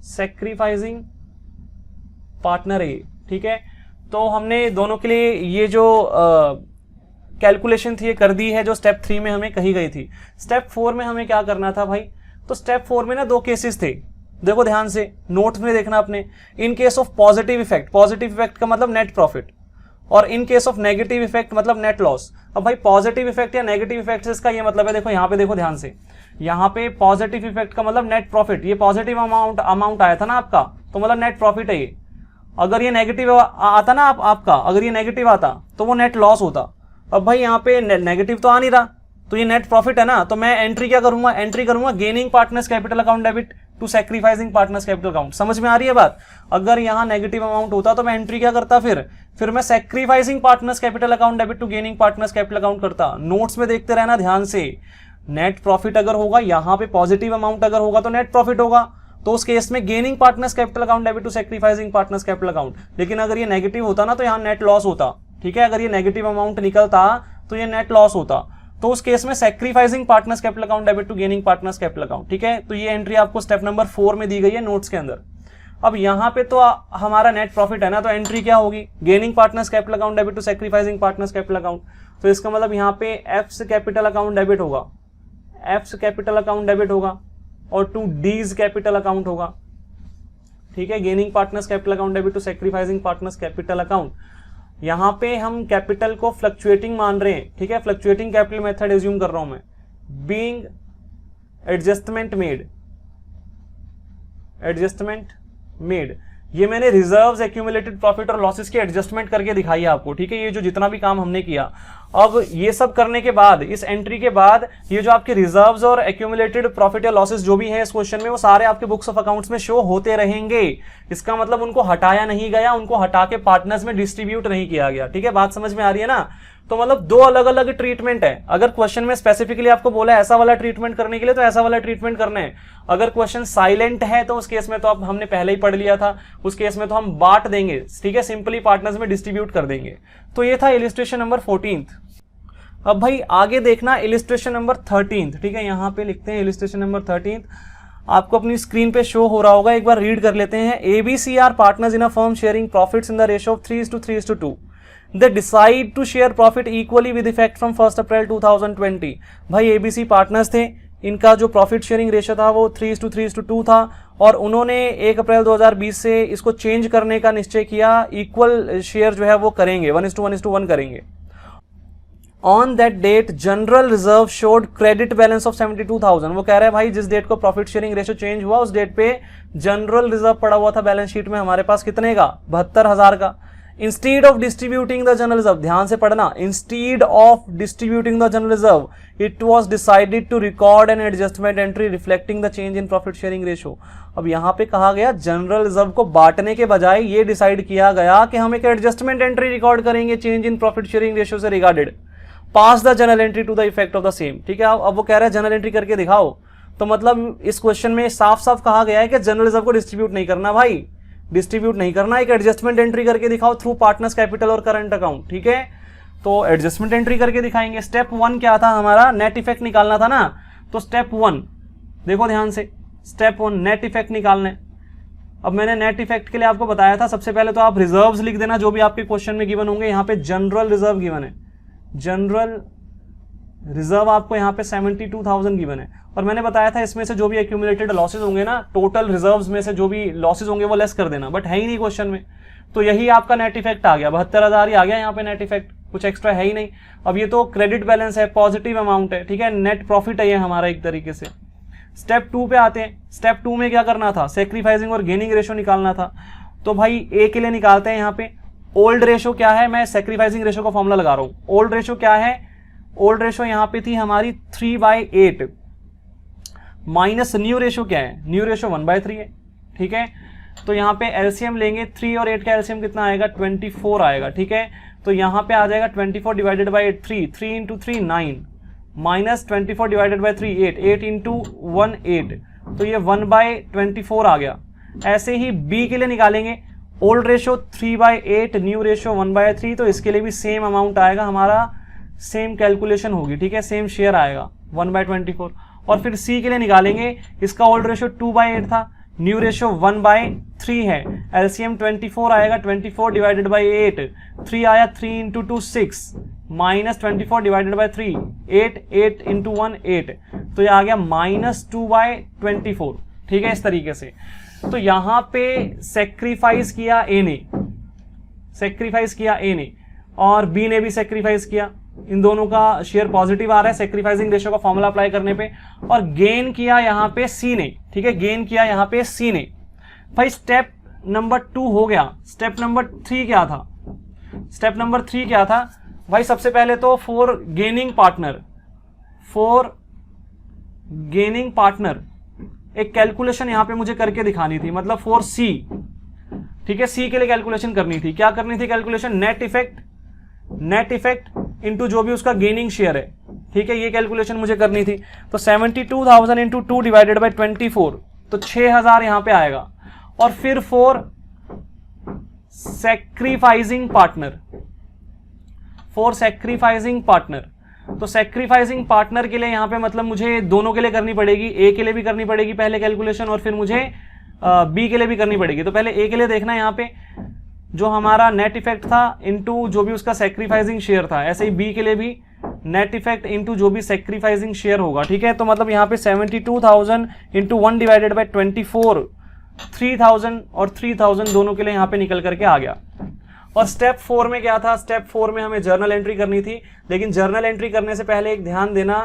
सेक्रीफाइसिंग पार्टनर है, ठीक है। तो हमने दोनों के लिए ये जो कैलकुलेशन थी ये कर दी है, जो स्टेप 3 में हमें कही गई थी। स्टेप 4 में हमें क्या करना था भाई? तो स्टेप 4 में ना 2 केसेस थे, देखो ध्यान से, नोट्स में देखना अपने। इन case of positive effect, positive effect का मतलब नेट प्रॉफिट, और in case of negative effect मतलब नेट लॉस। अब भाई पॉजिटिव इफेक्ट या नेगेटिव इफेक्ट इसका ये मतलब है, देखो यहाँ पे देखो ध्यान से, यहाँ पे पॉजिटिव इफेक्ट का मतलब नेट प्रॉफिट, ये पॉजिटिव अमाउंट आया था ना आपका, तो मतलब नेट प्रॉफिट है ये। अगर ये नेगेटिव आता ना आपका, अगर ये नेगेटिव आता तो वो नेट लॉस होता। अब भाई यहाँ पे नेगेटिव तो आ नहीं रहा, तो ये नेट प्रॉफिट है ना। तो मैं एंट्री क्या करूंगा? एंट्री करूंगा gaining partners capital account debit, to sacrificing partners capital account. समझ में आ रही है बात? अगर यहां नेगेटिव अमाउंट होता तो मैं एंट्री क्या करता, फिर मैं sacrificing partners capital account debit to gaining partners capital account करता। नोट्स में देखते रहना ध्यान से। नेट प्रॉफिट अगर होगा, यहां पे पॉजिटिव अमाउंट अगर होगा तो नेट प्रॉफिट होगा, तो उस केस में gaining partners capital account debit to sacrificing partners capital account. लेकिन अगर ये नेगेटिव होता ना तो यहां नेट लॉस होता, ठीक है। अगर ये नेगेटिव अमाउंट निकलता तो ये नेट लॉस होता, तो उस केस में sacrificing partners capital account debit to gaining partners capital account, ठीक है। तो ये एंट्री आपको स्टेप नंबर 4 में दी गई है नोट्स के अंदर। अब यहां पे तो हमारा नेट प्रॉफिट है ना, तो एंट्री क्या होगी, gaining partners capital account debit to sacrificing partners capital account. तो इसका मतलब यहां पे एफ्स कैपिटल अकाउंट डेबिट होगा, एफ्स कैपिटल अकाउंट डेबिट होगा और टू डीज कैपिटल अकाउंट होगा, ठीक है। Gaining partners capital account debit to sacrificing partners capital account. यहां पे हम कैपिटल को फ्लक्चुएटिंग मान रहे हैं, ठीक है। फ्लक्चुएटिंग कैपिटल मेथड एज्यूम कर रहा हूं मैं। बीइंग एडजस्टमेंट मेड, ये मैंने रिजर्व्स, एक्यूमुलेटेड प्रॉफिट और लॉसेस की एडजस्टमेंट करके दिखाई है आपको, ठीक है। ये जो जितना भी काम हमने किया, अब ये सब करने के बाद, इस एंट्री के बाद, ये जो आपके रिजर्व्स और एक्यूमुलेटेड प्रॉफिट या लॉसेस जो भी है इस क्वेश्चन में, वो सारे आपके बुक्स ऑफ अकाउंट्स में शो होते रहेंगे। इसका मतलब उनको हटाया नहीं गया, उनको हटा के पार्टनर्स में डिस्ट्रीब्यूट नहीं किया गया, ठीक है। बात समझ में आ रही है ना? तो मतलब दो अलग अलग ट्रीटमेंट है। अगर क्वेश्चन में स्पेसिफिकली आपको बोला है ऐसा वाला ट्रीटमेंट करने के लिए, तो ऐसा वाला ट्रीटमेंट करना है। अगर क्वेश्चन साइलेंट है तो उस केस में तो अब हमने पहले ही पढ़ लिया था, उस केस में तो हम बांट देंगे, ठीक है, सिंपली पार्टनर्स में डिस्ट्रीब्यूट कर देंगे। तो ये था इलिस्ट्रेशन नंबर 14। अब भाई आगे देखना इलिस्ट्रेशन नंबर 13, ठीक है। यहां पे लिखते हैं इलिस्ट्रेशन नंबर 13, आपको अपनी स्क्रीन पे शो हो रहा होगा, एक बार रीड कर लेते हैं। ABC are partners in a firm sharing profits in the ratio of 3:3:2। They decide to share profit equally with effect from 1 April 2020। भाई एबीसी पार्टनर्स थे, इनका जो प्रॉफिट शेयरिंग रेशियो था वो 3:3:2 था, और उन्होंने 1 अप्रैल 2020 से इसको चेंज करने का निश्चय किया, इक्वल शेयर जो है वो करेंगे, 1:1:1 करेंगे। On that date general reserve showed credit balance of 72,000। वो कह रहे हैं भाई जिस डेट को प्रॉफिट शेयरिंग रेशियो चेंज हुआ उस डेट पे जनरल रिजर्व पड़ा हुआ था बैलेंस शीट में हमारे पास कितने का, 72,000 का। Instead of distributing the general reserve, ध्यान से पढ़ना, instead of distributing the general reserve it was decided to record an adjustment entry reflecting the change in profit sharing ratio. अब यहां पे कहा गया जनरल रिजर्व को बांटने के बजाय ये डिसाइड किया गया कि हम एक एडजस्टमेंट एंट्री रिकॉर्ड करेंगे change in profit sharing ratio से regarded, pass the journal entry to the effect of the same, ठीक है। अब वो कह रहा है जनरल एंट्री करके दिखाओ, तो मतलब इस क्वेश्चन में साफ साफ कहा गया है कि जनरल रिजर्व को डिस्ट्रीब्यूट नहीं करना भाई, डिस्ट्रीब्यूट नहीं करना, एक एडजस्टमेंट एंट्री करके दिखाओ थ्रू पार्टनर्स कैपिटल और करंट अकाउंट, ठीक है। तो एडजस्टमेंट एंट्री करके दिखाएंगे। स्टेप 1 क्या था हमारा, नेट इफेक्ट निकालना था ना। तो स्टेप 1 देखो ध्यान से, स्टेप 1 नेट इफेक्ट निकालना है। अब मैंने नेट इफेक्ट के लिए आपको बताया था, सबसे पहले तो आप रिजर्व्स लिख देना जो भी आपके क्वेश्चन में गिवन होंगे। यहाँ पे जनरल रिजर्व गिवन है, जनरल रिजर्व आपको यहाँ पे 72,000 गिवन है, और मैंने बताया था इसमें से जो भी एक्यूमुलेटेड लॉसेज होंगे ना, टोटल रिजर्व्स में से जो भी लॉसेज होंगे वो लेस कर देना, बट है ही नहीं क्वेश्चन में, तो यही आपका नेट इफेक्ट आ गया, 72,000 ही आ गया यहाँ पे नेट इफेक्ट, कुछ एक्स्ट्रा है ही नहीं। अब ये तो क्रेडिट बैलेंस है, पॉजिटिव अमाउंट है, ठीक है, नेट प्रॉफिट है ये हमारा एक तरीके से। स्टेप 2 पे आते हैं। स्टेप 2 में क्या करना था, सैक्रिफाइसिंग और गेनिंग रेशियो निकालना था। तो भाई ए के लिए निकालते हैं। यहाँ पे ओल्ड रेशियो क्या है, मैं सैक्रिफाइसिंग रेशियो का फॉर्मूला लगा रहा हूँ। ओल्ड रेशियो क्या है, ओल्ड रेशियो यहाँ पे थी हमारी 3/8 माइनस न्यू रेशियो क्या है, न्यू रेशियो 1/3 है, ठीक है। तो यहाँ पे एलसीएम लेंगे, 3 और 8 का एलसीएम कितना आएगा, 24 आएगा, ठीक है। तो यहाँ पे आ जाएगा 24 divided by 8, 3 into 3 9 minus 24 divided by 3 8 into 1 8, तो ये 1/24 आ गया। ऐसे ही बी के लिए निकालेंगे, ओल्ड रेशियो 3/8 न्यू रेशियो 1/3, तो इसके लिए भी सेम अमाउंट आएगा हमारा, सेम कैलकुलेशन होगी, ठीक है, सेम शेयर आएगा 1/24। और फिर सी के लिए निकालेंगे, इसका ओल्ड रेशियो 2/8 था, न्यू रेशियो 1/3 है, एलसीएम 24 आएगा, 24 डिवाइडेड बाई 8, 3 आया, 3 into 2 6 minus 24 divided by 3 8 8 into 1 8, तो ये आ गया -2/24, ठीक है, इस तरीके से। तो यहां पे सेक्रीफाइस किया ए ने, सेक्रीफाइस किया ए ने, और बी ने भी सेक्रीफाइस किया, इन दोनों का शेयर पॉजिटिव आ रहा है सेक्रीफाइसिंग रेशियो का फॉर्मूला अप्लाई करने पे, और गेन किया यहां पे सी ने, ठीक है, गेन किया यहां पे सी ने। भाई स्टेप नंबर 2 हो गया। स्टेप नंबर 3 क्या था, स्टेप नंबर 3 क्या था भाई, सबसे पहले तो फॉर गेनिंग पार्टनर एक कैलकुलेशन यहाँ पे मुझे करके दिखानी थी, मतलब फॉर सी, ठीक है, सी के लिए कैलकुलेशन करनी थी। क्या करनी थी कैलकुलेशन? नेट इफेक्ट इंटू जो भी उसका गेनिंग शेयर है, ठीक है, ये कैलकुलेशन मुझे करनी थी। तो 72,000 इंटू 2 डिवाइडेड बाई 24, तो 6,000 यहां पे आएगा। और फिर फॉर सैक्रिफाइसिंग पार्टनर, तो सैक्रिफाइसिंग पार्टनर के लिए यहां पे मतलब मुझे दोनों के लिए करनी पड़ेगी, ए के लिए भी करनी पड़ेगी पहले कैलकुलेशन, और फिर मुझे बी के लिए भी करनी पड़ेगी। तो पहले ए के लिए देखना है यहाँ पे जो हमारा नेट इफेक्ट था इनटू जो भी उसका सैक्रिफाइसिंग शेयर था, ऐसे ही बी के लिए भी नेट इफेक्ट इनटू जो भी सैक्रिफाइसिंग शेयर होगा, ठीक है। तो मतलब यहाँ पे 72,000 इंटू 1 डिवाइडेड बाई 24, 3,000 और 3,000 दोनों के लिए यहाँ पे निकल करके आ गया। और स्टेप 4 में क्या था? स्टेप 4 में हमें जर्नल एंट्री करनी थी, लेकिन जर्नल एंट्री करने से पहले एक ध्यान देना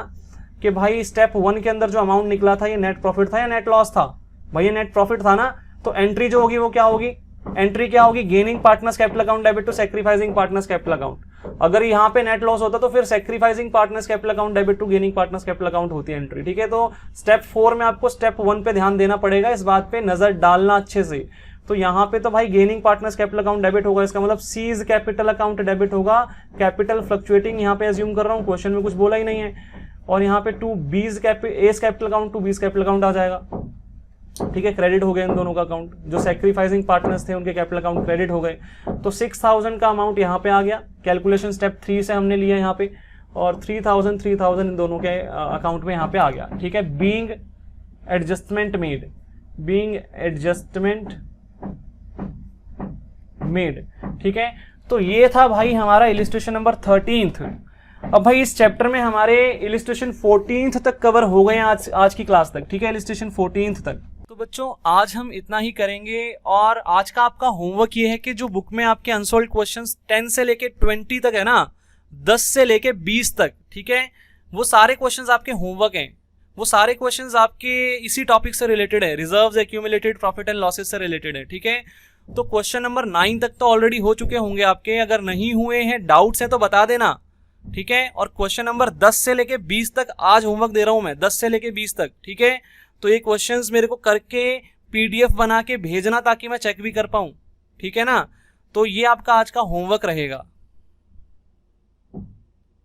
कि भाई स्टेप 1 के अंदर जो अमाउंट निकला था ये नेट प्रॉफिट था या नेट लॉस था? भाई ये नेट प्रॉफिट था ना, तो एंट्री जो होगी वो क्या होगी? एंट्री क्या होगी? Gaining partners capital account debit to sacrificing partners capital account. अगर यहाँ पे नेट लॉस होता तो फिर sacrificing partners capital account debit to gaining partners capital account होती है एंट्री, ठीक है। तो स्टेप 4 में आपको स्टेप 1 पे ध्यान देना पड़ेगा, इस बात पे नजर डालना अच्छे से। तो यहाँ पे तो भाई gaining partners capital account debit होगा, इसका मतलब सीज कैपिटल अकाउंट डेबिट होगा, कैपिटल फ्लक्चुएटिंग यहाँ पे अज्यूम कर रहा हूँ, क्वेश्चन में कुछ बोला ही नहीं है। और यहाँ पे to B's capital account to B's capital account आ जाएगा, ठीक है, क्रेडिट हो गए इन दोनों का अकाउंट। जो सैक्रिफाइसिंग पार्टनर्स थे उनके कैपिटल अकाउंट क्रेडिट हो गए। तो 6,000 का अमाउंट यहाँ पे आ गया, कैलकुलेशन स्टेप 3 से हमने लिया यहाँ पे, और 3,000 इन दोनों के अकाउंट में यहाँ पे आ गया, ठीक है। बीइंग एडजस्टमेंट मेड, ठीक है। तो ये था भाई हमारा इलिस्ट्रेशन नंबर 13th। अब भाई इस चैप्टर में हमारे इलिस्ट्रेशन 14th तक कवर हो गए आज की क्लास तक, ठीक है, इलिस्ट्रेशन 14th तक। तो बच्चों आज हम इतना ही करेंगे, और आज का आपका होमवर्क ये है कि जो बुक में आपके अनसॉल्व्ड क्वेश्चंस 10 से लेके 20 तक है ना, 10 से लेके 20 तक, ठीक है, वो सारे क्वेश्चंस आपके होमवर्क हैं। वो सारे क्वेश्चंस आपके इसी टॉपिक से रिलेटेड है, reserves, accumulated profit and losses से रिलेटेड है, ठीक है। तो क्वेश्चन नंबर 9 तक तो ऑलरेडी हो चुके होंगे आपके, अगर नहीं हुए हैं, डाउट्स है तो बता देना, ठीक है। और क्वेश्चन नंबर 10 से लेके 20 तक आज होमवर्क दे रहा हूं मैं, 10 से लेके 20 तक, ठीक है। तो ये क्वेश्चंस मेरे को करके पीडीएफ बना के भेजना ताकि मैं चेक भी कर पाऊं, ठीक है ना। तो ये आपका आज का होमवर्क रहेगा।